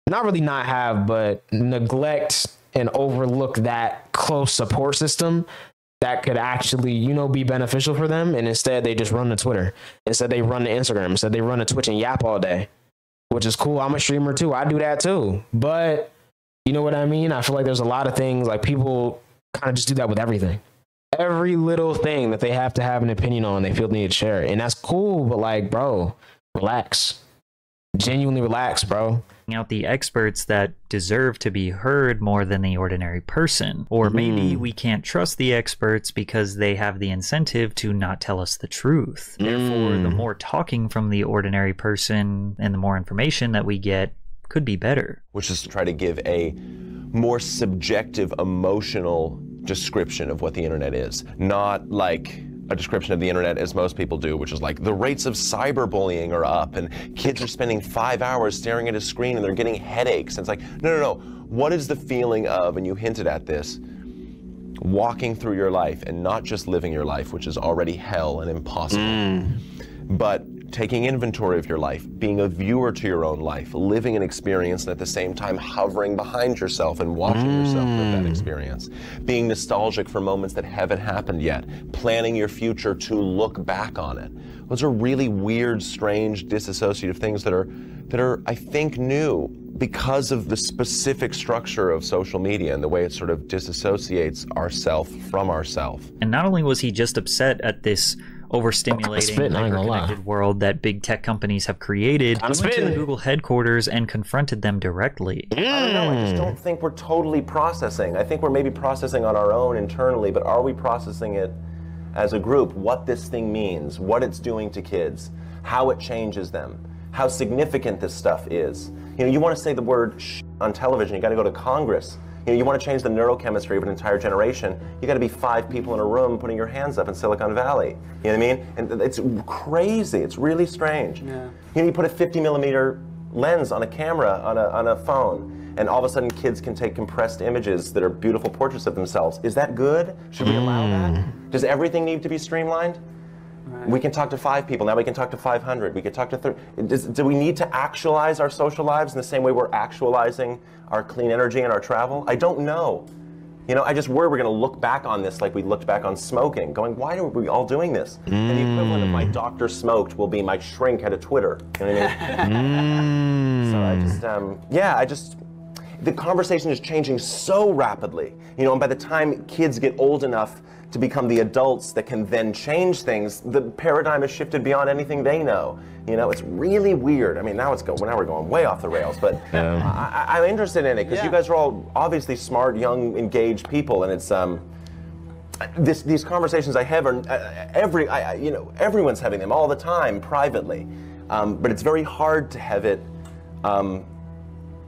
S1: but neglect and overlook that close support system that could actually, you know, be beneficial for them. And instead they just run to Twitter. Instead they run to Instagram. Instead they run to Twitch and yap all day. Which is cool. I'm a streamer too. I do that too. But you know what I mean? I feel like there's a lot of things, like, people kind of just do that with everything. Every little thing that they have to have an opinion on, they feel the need to share it. And that's cool, but like, bro, relax. Genuinely relax, bro.
S2: Out the experts that deserve to be heard more than the ordinary person. Or maybe we can't trust the experts because they have the incentive to not tell us the truth. Therefore, the more talking from the ordinary person and the more information that we get could be better.
S14: Which is to try to give a more subjective, emotional description of what the internet is. Not like a description of the internet as most people do, which is like the rates of cyberbullying are up and kids are spending 5 hours staring at a screen and they're getting headaches. And it's like, no. What is the feeling of, and you hinted at this, walking through your life and not just living your life, which is already hell and impossible, but taking inventory of your life, being a viewer to your own life, living an experience, and at the same time hovering behind yourself and watching yourself live that experience, being nostalgic for moments that haven't happened yet, planning your future to look back on it. Those are really weird, strange, disassociative things that are, I think, new because of the specific structure of social media and the way it sort of disassociates ourself from ourself.
S2: And not only was he just upset at this overstimulating, hyper-connected world that big tech companies have created, he went to the Google headquarters and confronted them directly.
S14: I don't know, I just don't think we're totally processing. I think we're maybe processing on our own internally, but are we processing it as a group? What this thing means, what it's doing to kids, how it changes them, how significant this stuff is. You know, you want to say the word on television, you got to go to Congress. You know, you want to change the neurochemistry of an entire generation, you got to be 5 people in a room putting your hands up in Silicon Valley. You know what I mean? And it's crazy. It's really strange. Yeah. You know, you put a 50mm lens on a camera on a phone, and all of a sudden kids can take compressed images that are beautiful portraits of themselves. Is that good? Should we allow that? Does everything need to be streamlined? Right. We can talk to 5 people, now we can talk to 500, we can talk to 30. Do we need to actualize our social lives in the same way we're actualizing our clean energy and our travel? I don't know. You know, I just worry we're going to look back on this like we looked back on smoking, going, why are we all doing this? And the equivalent of my doctor smoked will be my shrink had a Twitter. You know what I mean? So I just, the conversation is changing so rapidly. You know, and by the time kids get old enough
S4: to become the adults that can then change things, the paradigm has shifted beyond anything they know. You know, it's really weird. I mean, now we're going way off the rails, but I'm interested in it because you guys are all obviously smart, young, engaged people, and it's these conversations I have are everyone's having them all the time privately, but it's very hard to have it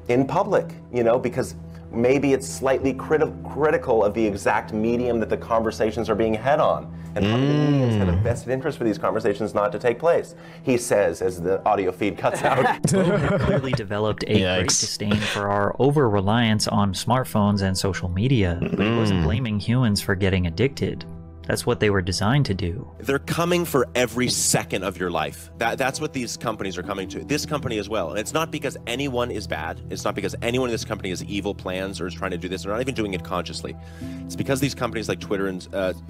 S4: in public, you know, because maybe it's slightly critical of the exact medium that the conversations are being had on. And probably the mediums have a vested interest for these conversations not to take place, he says as the audio feed cuts out.
S2: Clearly developed a great disdain for our over-reliance on smartphones and social media, but he wasn't blaming humans for getting addicted. That's what they were designed to do.
S14: They're coming for every second of your life. That's what these companies are coming to. This company as well. And it's not because anyone is bad. It's not because anyone in this company has evil plans or is trying to do this. They're not even doing it consciously. It's because these companies like Twitter and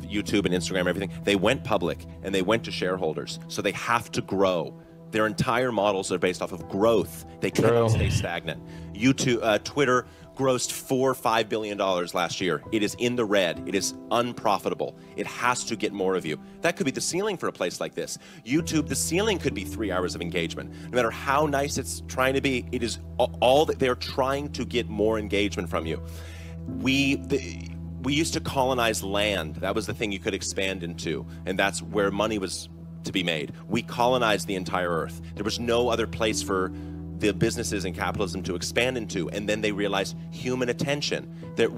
S14: YouTube and Instagram, everything, they went public and they went to shareholders. So they have to grow. Their entire models are based off of growth. They cannot stay stagnant. YouTube, Twitter grossed $4-5 billion last year. It is in the red. It is unprofitable. It has to get more of you. That could be the ceiling for a place like this. YouTube, the ceiling could be 3 hours of engagement. No matter how nice it's trying to be, it is all that they're trying to get more engagement from you. We used to colonize land. That was the thing you could expand into, and that's where money was to be made. We colonized the entire earth. There was no other place for the businesses and capitalism to expand into, and then they realized human attention, that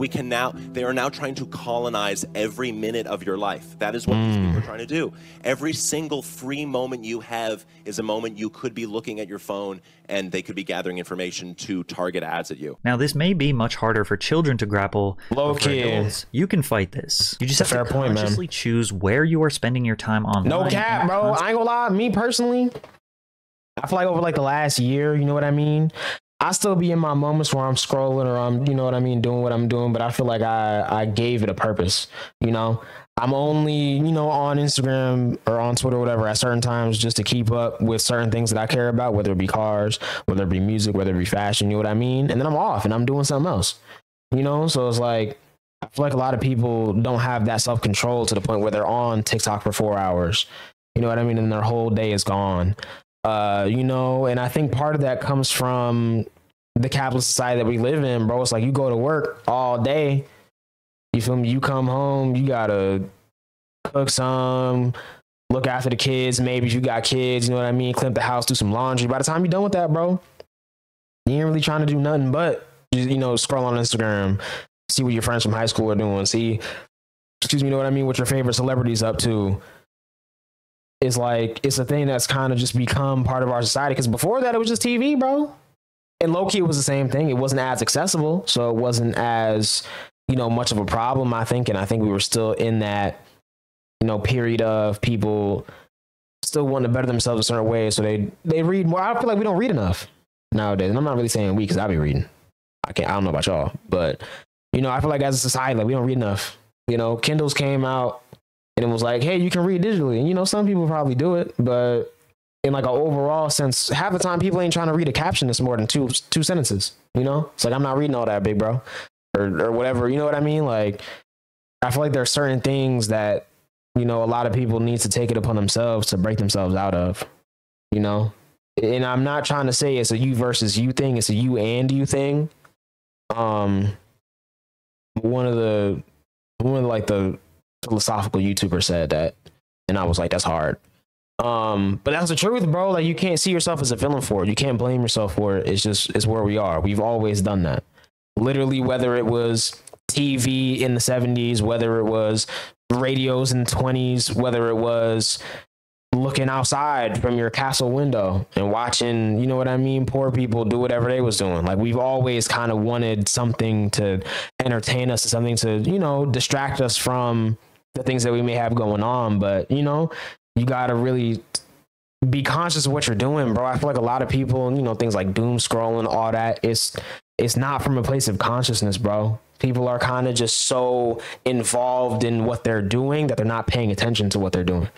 S14: they are now trying to colonize every minute of your life. That is what these people are trying to do. Every single free moment you have is a moment you could be looking at your phone and they could be gathering information to target ads at you.
S2: Now, this may be much harder for children to grapple.
S1: Low key.
S2: You can fight this. You just have to consciously choose where you are spending your time online.
S1: No cap, bro. I ain't gonna lie. Me personally, I feel like over like the last year, you know what I mean? I still be in my moments where I'm scrolling or I'm, you know what I mean, doing what I'm doing, but I feel like I gave it a purpose, you know? I'm only, you know, on Instagram or on Twitter or whatever at certain times just to keep up with certain things that I care about, whether it be cars, whether it be music, whether it be fashion, you know what I mean? And then I'm off and I'm doing something else, you know? So it's like, I feel like a lot of people don't have that self-control to the point where they're on TikTok for 4 hours, you know what I mean? And their whole day is gone. You know, and I think part of that comes from the capitalist society that we live in, bro. It's like you go to work all day, you feel me? You come home, you gotta cook some, look after the kids, maybe if you got kids, you know what I mean? Clean up the house, do some laundry. By the time you're done with that, bro, you ain't really trying to do nothing but just, you know, scroll on Instagram, see what your friends from high school are doing, see, you know what I mean, what your favorite celebrities up to. It's like, it's a thing that's kind of just become part of our society. Because before that, it was just TV, bro. And low-key, it was the same thing. It wasn't as accessible. So it wasn't as, you know, much of a problem, I think. And I think we were still in that, you know, period of people still wanting to better themselves in certain ways. So they read more. I feel like we don't read enough nowadays. And I'm not really saying we, because I be reading. I don't know about y'all. But, you know, I feel like as a society, like we don't read enough. You know, Kindles came out. And it was like, hey, you can read digitally. And, you know, some people probably do it, but in like an overall sense, half the time people ain't trying to read a caption that's more than two sentences. You know, it's like, I'm not reading all that, big bro, or whatever. You know what I mean? Like, I feel like there are certain things that, you know, a lot of people need to take it upon themselves to break themselves out of, you know? And I'm not trying to say it's a you versus you thing. It's a you and you thing. One of the philosophical YouTuber said that, and I was like, that's hard. But that's the truth, bro. Like, you can't see yourself as a villain for it. You can't blame yourself for it. It's where we are. We've always done that. Literally, whether it was TV in the 70s, whether it was radios in the 20s, whether it was looking outside from your castle window and watching, you know what I mean, poor people do whatever they was doing. Like, we've always kind of wanted something to entertain us, something to, you know, distract us from the things that we may have going on. But, you know, you got to really be conscious of what you're doing, bro. I feel like a lot of people, you know, things like doom scrolling, all that, it's not from a place of consciousness, bro. People are kind of just so involved in what they're doing that they're not paying attention to what they're doing.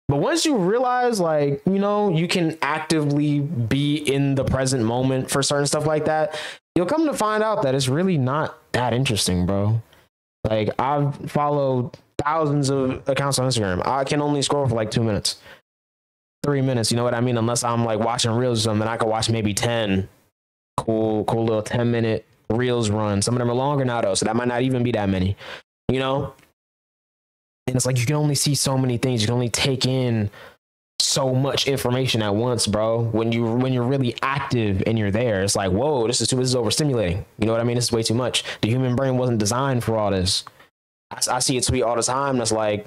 S1: But once you realize, like, you know, you can actively be in the present moment for certain stuff like that, you'll come to find out that it's really not that interesting, bro. Like, I've followed thousands of accounts on Instagram. I can only scroll for like 2 minutes, 3 minutes. You know what I mean? Unless I'm like watching reels or something, I could watch maybe 10 cool little 10-minute reels run. Some of them are longer now though, so that might not even be that many, you know? And it's like, you can only see so many things. You can only take in so much information at once, bro. When you're really active and you're there, it's like, whoa, this is overstimulating. You know what I mean? This is way too much. The human brain wasn't designed for all this. I see a tweet all the time that's like,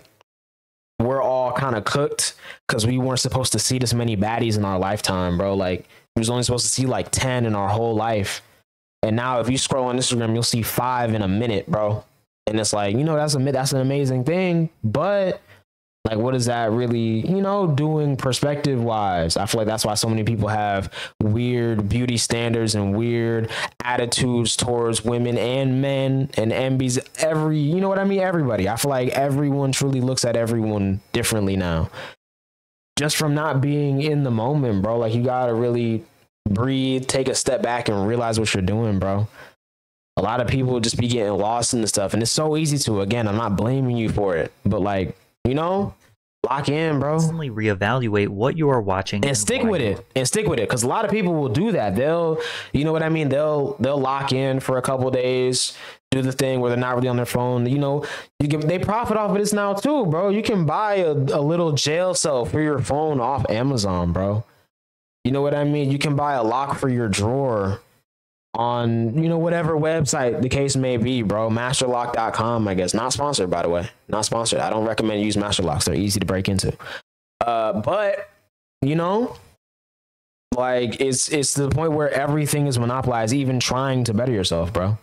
S1: we're all kind of cooked because we weren't supposed to see this many baddies in our lifetime, bro. Like, we was only supposed to see like 10 in our whole life. And now if you scroll on Instagram, you'll see 5 in a minute, bro. And it's like, you know, that's an amazing thing, but like, what is that really, you know, doing perspective wise? I feel like that's why so many people have weird beauty standards and weird attitudes towards women and men and MBs, you know what I mean? Everybody. I feel like everyone truly looks at everyone differently now. Just from not being in the moment, bro. Like, you gotta really breathe, take a step back and realize what you're doing, bro. A lot of people just be getting lost in the stuff, and it's so easy to. Again, I'm not blaming you for it, but like, you know, lock in, bro.
S2: Constantly reevaluate what you are watching
S1: and stick with it. Because a lot of people will do that. They'll, you know what I mean? They'll lock in for a couple days, do the thing where they're not really on their phone. You know, they profit off of this now too, bro. You can buy a little jail cell for your phone off Amazon, bro. You know what I mean? You can buy a lock for your drawer on, you know, whatever website the case may be, bro. Masterlock.com, I guess. Not sponsored, by the way. Not sponsored. I don't recommend you use master locks. They're easy to break into. But, you know, like, it's to the point where everything is monopolized, even trying to better yourself, bro.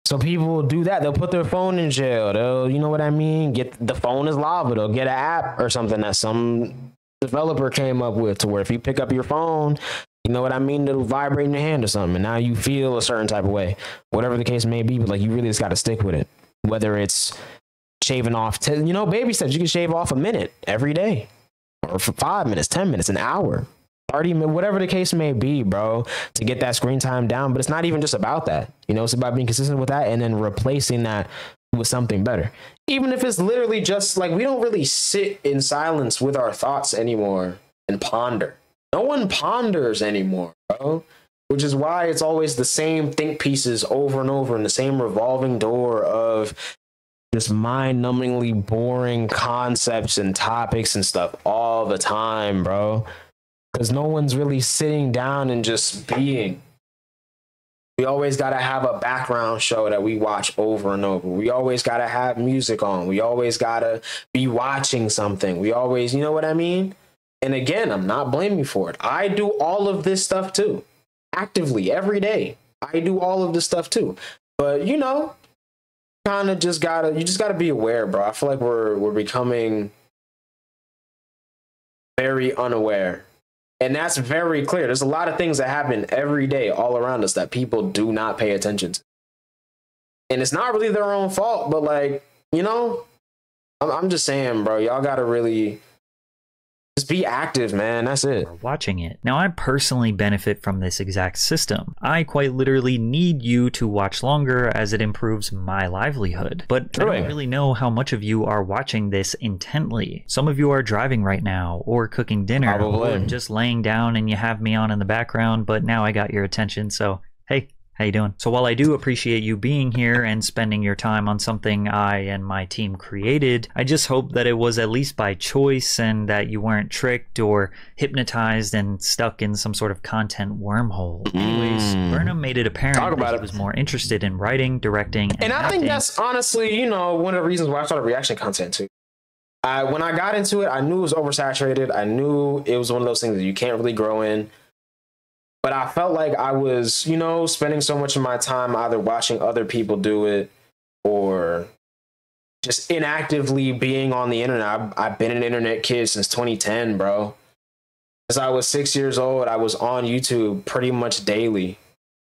S1: So people will do that. They'll put their phone in jail. They'll, you know what I mean? The phone is lava. They'll get an app or something that some developer came up with to where if you pick up your phone, you know what I mean, it'll vibrate in your hand or something, and now you feel a certain type of way, whatever the case may be. But like, you really just got to stick with it. Whether it's shaving off, you know, baby steps. You can shave off a minute every day, or for 5 minutes, 10 minutes, an hour, 30 minutes, whatever the case may be, bro, to get that screen time down. But it's not even just about that. You know, it's about being consistent with that and then replacing that with something better. Even if it's literally just like, we don't really sit in silence with our thoughts anymore and ponder. No one ponders anymore, bro, which is why it's always the same think pieces over and over in the same revolving door of just mind-numbingly boring concepts and topics and stuff all the time, bro, because no one's really sitting down and just being. We always got to have a background show that we watch over and over. We always got to have music on. We always got to be watching something. We always, you know what I mean? And again, I'm not blaming you for it. I do all of this stuff too. Actively, every day. I do all of this stuff too. But, you know, you just gotta be aware, bro. I feel like we're becoming very unaware. And that's very clear. There's a lot of things that happen every day all around us that people do not pay attention to. And it's not really their own fault, but like, you know, I'm just saying, bro, y'all gotta really just be active, man. That's it.
S2: Watching it. Now, I personally benefit from this exact system. I quite literally need you to watch longer as it improves my livelihood. But I don't really know how much of you are watching this intently. Some of you are driving right now, or cooking dinner, or just laying down and you have me on in the background, but now I got your attention, so hey. How you doing? So while I do appreciate you being here and spending your time on something I and my team created, I just hope that it was at least by choice and that you weren't tricked or hypnotized and stuck in some sort of content wormhole. Anyways, Burnham made it apparent that he was more interested in writing, directing, and
S1: I think that's honestly, you know, one of the reasons why I started reaction content too. When I got into it, I knew it was oversaturated. I knew it was one of those things that you can't really grow in. But I felt like I was, you know, spending so much of my time either watching other people do it or just inactively being on the internet. I've been an internet kid since 2010, bro. As I was 6 years old, I was on YouTube pretty much daily.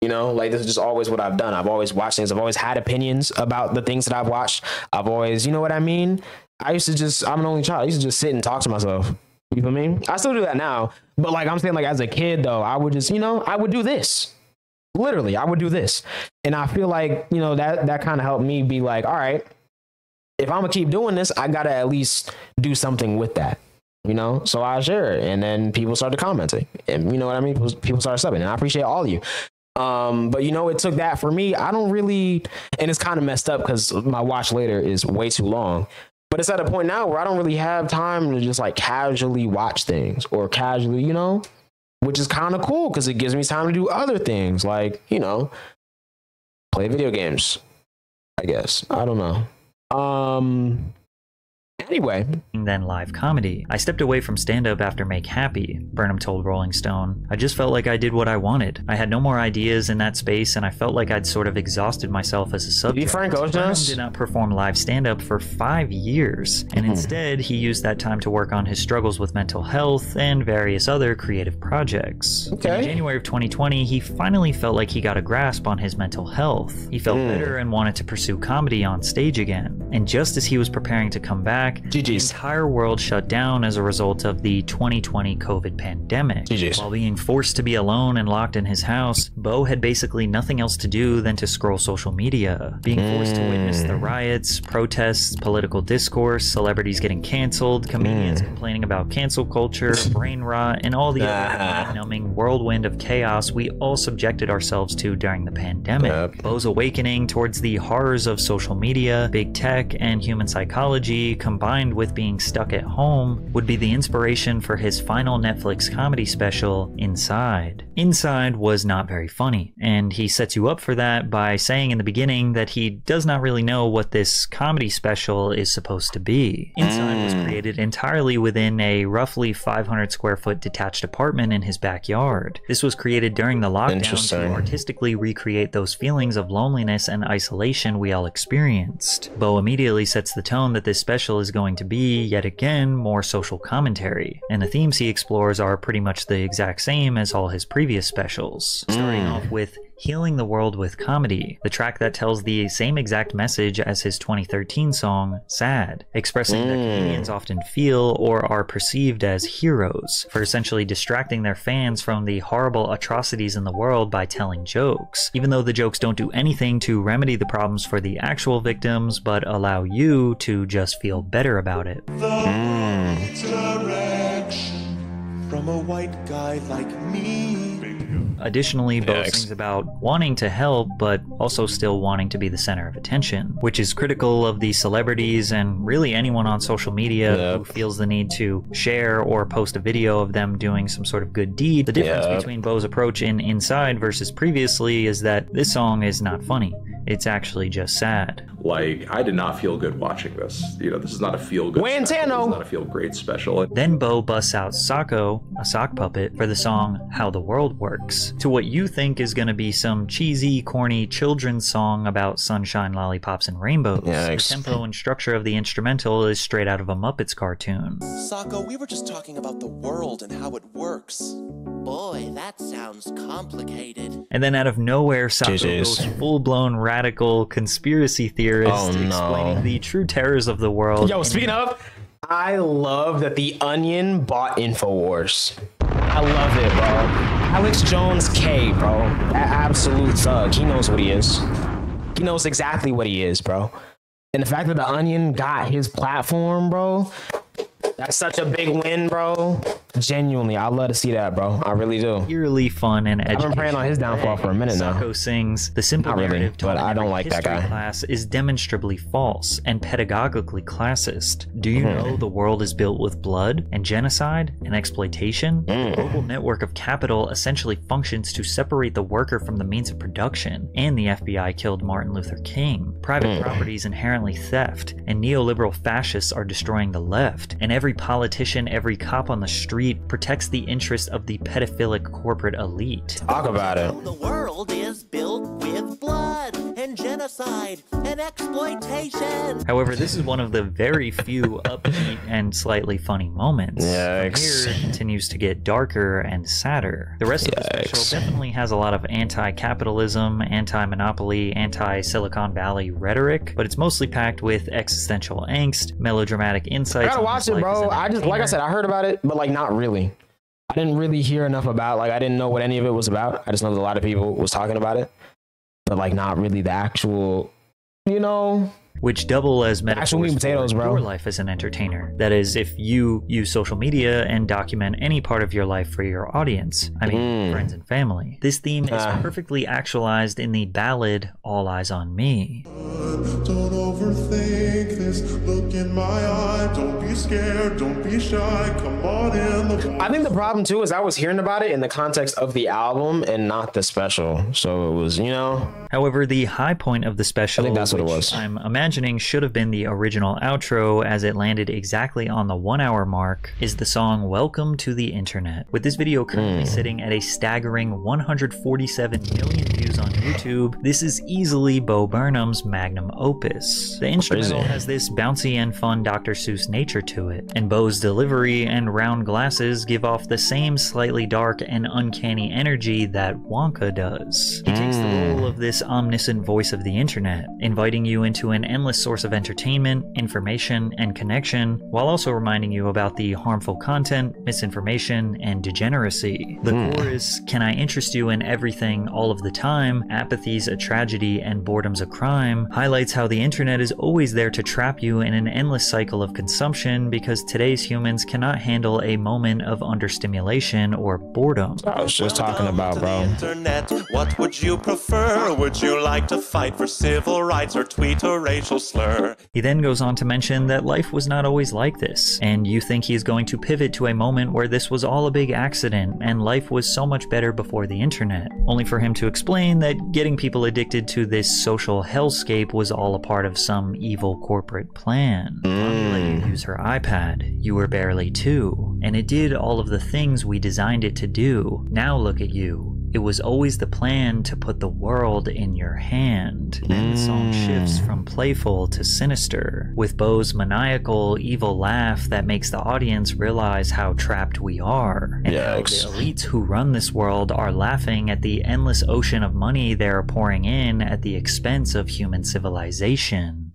S1: You know, like, this is just always what I've done. I've always watched things. I've always had opinions about the things that I've watched. I've always, you know what I mean? I'm an only child. I used to just sit and talk to myself. You feel me? I still do that now. But like, I'm saying, like, as a kid though, I would just, you know, I would do this. Literally, I would do this. And I feel like, you know, that kind of helped me be like, all right, if I'm gonna keep doing this, I gotta at least do something with that, you know? So I share it, and then people started commenting, and you know what I mean? People started subbing, and I appreciate all of you. But you know, it took that for me. I don't really, and it's kind of messed up because my watch later is way too long. But it's at a point now where I don't really have time to just like casually watch things or casually, you know, which is kind of cool because it gives me time to do other things like, you know, play video games, I guess. I don't know. Anyway.
S2: Then live comedy. I stepped away from stand-up after Make Happy, Burnham told Rolling Stone. I just felt like I did what I wanted. I had no more ideas in that space, and I felt like I'd sort of exhausted myself as a subject. Burnham did not perform live stand-up for 5 years, and instead he used that time to work on his struggles with mental health and various other creative projects. In January of 2020, he finally felt like he got a grasp on his mental health. He felt better and wanted to pursue comedy on stage again. And just as he was preparing to come back, the entire world shut down as a result of the 2020 COVID pandemic. While being forced to be alone and locked in his house, Bo had basically nothing else to do than to scroll social media. Being forced to witness the riots, protests, political discourse, celebrities getting canceled, comedians complaining about cancel culture, brain rot, and all the other numbing whirlwind of chaos we all subjected ourselves to during the pandemic. Bo's awakening towards the horrors of social media, big tech, and human psychology combined with being stuck at home would be the inspiration for his final Netflix comedy special, Inside. Inside was not very funny, and he sets you up for that by saying in the beginning that he does not really know what this comedy special is supposed to be. Inside was created entirely within a roughly 500 square foot detached apartment in his backyard. This was created during the lockdown to artistically recreate those feelings of loneliness and isolation we all experienced. Bo immediately sets the tone that this special is going to be, yet again, more social commentary, and the themes he explores are pretty much the exact same as all his previous specials. Starting off with Healing the World with Comedy, the track that tells the same exact message as his 2013 song, Sad, expressing that comedians often feel or are perceived as heroes for essentially distracting their fans from the horrible atrocities in the world by telling jokes, even though the jokes don't do anything to remedy the problems for the actual victims, but allow you to just feel better about it.
S16: From a white guy like me.
S2: Additionally, Bo sings about wanting to help, but also still wanting to be the center of attention, which is critical of the celebrities and really anyone on social media who feels the need to share or post a video of them doing some sort of good deed. The difference between Bo's approach in Inside versus previously is that this song is not funny. It's actually just sad.
S17: Like, I did not feel good watching this. You know, this is not a feel-good special. This is not a feel-great special.
S2: Then Bo busts out Socko, a sock puppet, for the song How the World Works, to what you think is going to be some cheesy, corny children's song about sunshine, lollipops, and rainbows. The tempo and structure of the instrumental is straight out of a Muppets cartoon.
S16: Socko, we were just talking about the world and how it works. Boy, that sounds complicated.
S2: And then out of nowhere, Socko goes full-blown radical conspiracy theorist explaining the true terrors of the world.
S1: Yo, speaking of, I love that The Onion bought InfoWars. I love it, bro. Alex Jones K, bro. That absolute thug. He knows what he is. He knows exactly what he is, bro. And the fact that The Onion got his platform, bro, that's such a big win, bro. Genuinely, I'd love to see that, bro. I really do.
S2: Eerily fun and educational.
S1: I've been praying on his downfall for a minute now.
S2: Socko sings, the simple narrative taught in every history class is demonstrably false and pedagogically classist. Do you know the world is built with blood and genocide and exploitation? The global network of capital essentially functions to separate the worker from the means of production, and the FBI killed Martin Luther King. Private property is inherently theft, and neoliberal fascists are destroying the left, and every politician, every cop on the street protects the interests of the pedophilic corporate elite.
S1: Talk about it.
S16: The world is built with blood and genocide and exploitation.
S2: However, this is one of the very few upbeat and slightly funny moments. From here, it continues to get darker and sadder. The rest of the special definitely has a lot of anti-capitalism, anti-monopoly, anti-Silicon Valley rhetoric, but it's mostly packed with existential angst, melodramatic insights.
S1: I gotta watch it, bro. I just, like I said, I heard about it, but like not really. I didn't really hear enough about, like, I didn't know what any of it was about. I just know that a lot of people was talking about it, but like not really the actual, you know.
S2: which double as metaphors for your life as an entertainer. That is, if you use social media and document any part of your life for your audience, I mean friends and family. This theme is perfectly actualized in the ballad All Eyes on Me.
S18: Don't overthink this, look in my eye, don't be scared, don't be shy, come on in.
S1: I think the problem too is I was hearing about it in the context of the album and not the special, so it was, you know.
S2: However, the high point of the special,
S1: I think that's what it was.
S2: I'm imagining should have been the original outro, as it landed exactly on the 1 hour mark, is the song Welcome to the Internet. With this video currently sitting at a staggering 147 million views on YouTube, this is easily Bo Burnham's magnum opus. The instrumental has this bouncy and fun Dr. Seuss nature to it, and Bo's delivery and round glasses give off the same slightly dark and uncanny energy that Wonka does. He takes the role of this omniscient voice of the internet, inviting you into an endless source of entertainment, information, and connection, while also reminding you about the harmful content, misinformation, and degeneracy. The chorus, "Can I interest you in everything all of the time? Apathy's a tragedy and boredom's a crime," highlights how the internet is always there to trap you in an endless cycle of consumption because today's humans cannot handle a moment of understimulation or boredom.
S1: I was just talking about, bro.
S16: Internet, what would you prefer? Would you like to fight for civil rights or tweet a racial slur?
S2: He then goes on to mention that life was not always like this, and you think he is going to pivot to a moment where this was all a big accident and life was so much better before the internet, only for him to explain that getting people addicted to this social hellscape was all a part of some evil corporate plan. Mommy let you use her iPad, you were barely 2, and it did all of the things we designed it to do. Now look at you. It was always the plan to put the world in your hand. Then the song shifts from playful to sinister, with Bo's maniacal, evil laugh that makes the audience realize how trapped we are, and how the elites who run this world are laughing at the endless ocean of money they are pouring in at the expense of human civilization.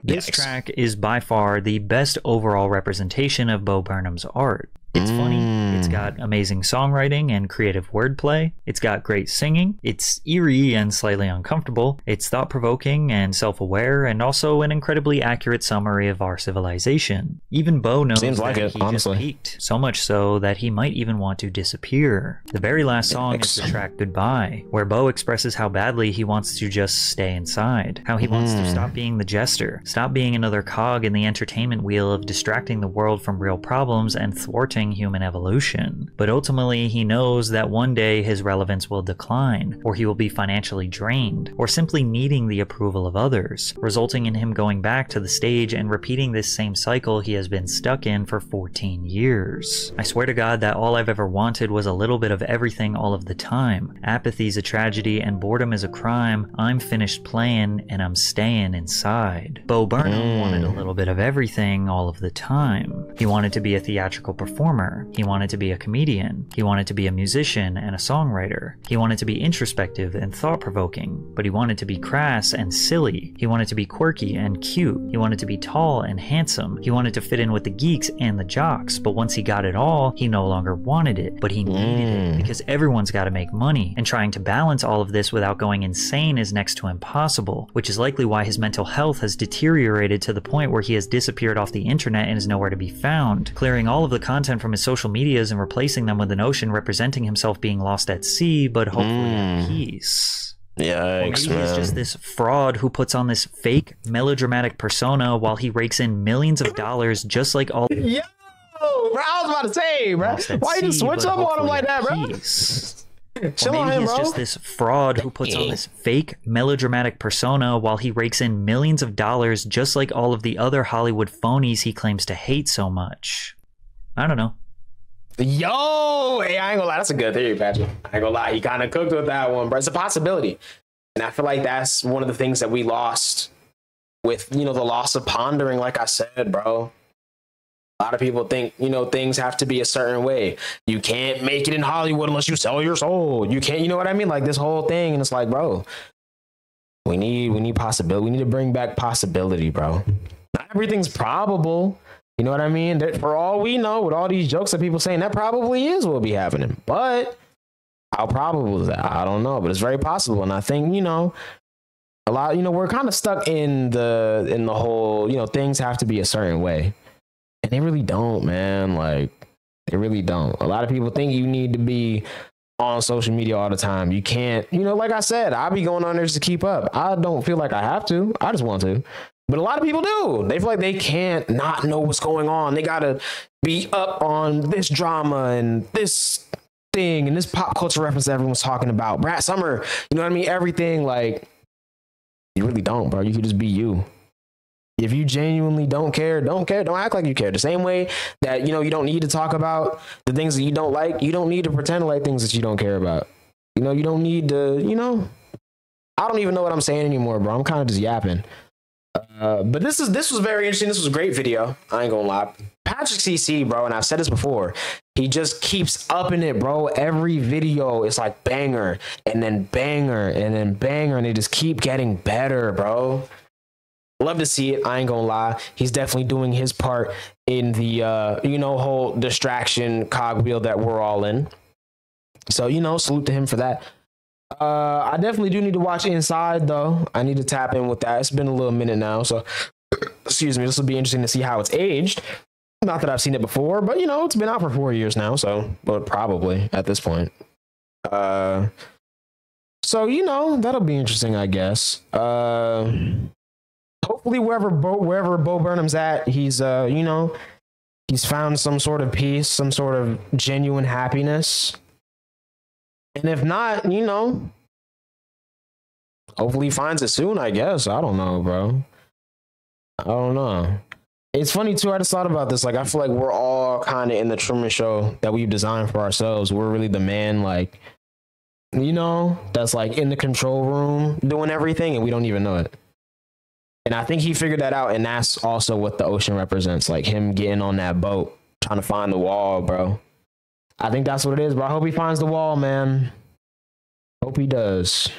S2: This track is by far the best overall representation of Bo Burnham's art. It's funny, it's got amazing songwriting and creative wordplay, it's got great singing, it's eerie and slightly uncomfortable, it's thought-provoking and self-aware, and also an incredibly accurate summary of our civilization. Even Bo knows that he just peaked, so much so that he might even want to disappear. The very last song is the track Goodbye, where Bo expresses how badly he wants to just stay inside, how he wants to stop being the jester, stop being another cog in the entertainment wheel of distracting the world from real problems and thwarting human evolution. But ultimately, he knows that one day his relevance will decline, or he will be financially drained, or simply needing the approval of others, resulting in him going back to the stage and repeating this same cycle he has been stuck in for 14 years. I swear to God that all I've ever wanted was a little bit of everything all of the time. Apathy's a tragedy and boredom is a crime. I'm finished playing and I'm staying inside. Bo Burnham wanted a little bit of everything all of the time. He wanted to be a theatrical performer. He wanted to be a comedian. He wanted to be a musician and a songwriter. He wanted to be introspective and thought-provoking, but he wanted to be crass and silly. He wanted to be quirky and cute. He wanted to be tall and handsome. He wanted to fit in with the geeks and the jocks, but once he got it all, he no longer wanted it, but he needed it because everyone's got to make money, and trying to balance all of this without going insane is next to impossible, which is likely why his mental health has deteriorated to the point where he has disappeared off the internet and is nowhere to be found, clearing all of the content from his social medias and replacing them with an ocean representing himself being lost at sea, but hopefully at peace.
S1: Yikes,
S2: or maybe he's just this fraud who puts on this fake melodramatic persona while he rakes in millions of dollars just like all—
S1: Yo, bro, I was about to say, bro. Why you just switch up on him like that, bro?
S2: Or maybe he's just this fraud who puts on this fake melodramatic persona while he rakes in millions of dollars just like all of the other Hollywood phonies he claims to hate so much. I don't know.
S1: Yo, hey, I ain't gonna lie, that's a good theory, Patrick. I ain't gonna lie, he kind of cooked with that one, bro. It's a possibility. And I feel like that's one of the things that we lost with, you know, the loss of pondering, like I said, bro. A lot of people think, you know, things have to be a certain way. You can't make it in Hollywood unless you sell your soul. You can't, you know what I mean? Like this whole thing. And it's like, bro, we need possibility. We need to bring back possibility, bro. Not everything's probable. You know what I mean? For all we know, with all these jokes that people saying, that probably is what will be happening. But How probable is that? I don't know, but it's very possible. And I think, you know, a lot, you know, we're kind of stuck in the whole, you know, things have to be a certain way. And they really don't, man. Like, they really don't. A lot of people think you need to be on social media all the time. You can't, you know, like I said, I'll be going on there just to keep up. I don't feel like I have to. I just want to. But a lot of people do. They feel like they can't not know what's going on. They got to be up on this drama and this thing and this pop culture reference that everyone's talking about. Brat Summer, you know what I mean? Everything, like, you really don't, bro. You can just be you. If you genuinely don't care, don't care. Don't act like you care. The same way that, you know, you don't need to talk about the things that you don't like. You don't need to pretend to like things that you don't care about. You know, you don't need to, you know, I don't even know what I'm saying anymore, bro. I'm kind of just yapping. But this was very interesting. This was a great video. I ain't gonna lie. Patrick CC, bro, and I've said this before, he just keeps upping it, bro. Every video is like banger and then banger and then banger, and they just keep getting better, bro. Love to see it. I ain't gonna lie. He's definitely doing his part in the you know, whole distraction cogwheel that we're all in. So, you know, salute to him for that. I definitely do need to watch Inside, though. I need to tap in with that. It's been a little minute now, so excuse me. This will be interesting to see how it's aged. Not that I've seen it before, but, you know, it's been out for 4 years now, so, but probably at this point. So, you know, that'll be interesting, I guess. Hopefully wherever Bo Burnham's at, he's, you know, he's found some sort of peace, some sort of genuine happiness. And if not, you know, hopefully he finds it soon, I guess. I don't know, bro. I don't know. It's funny, too. I just thought about this. Like, I feel like we're all kind of in the Truman Show that we've designed for ourselves. We're really the man, like, you know, that's like in the control room doing everything, and we don't even know it. And I think he figured that out, and that's also what the ocean represents, like him getting on that boat, trying to find the wall, bro. I think that's what it is, bro. I hope he finds the wall, man. Hope he does.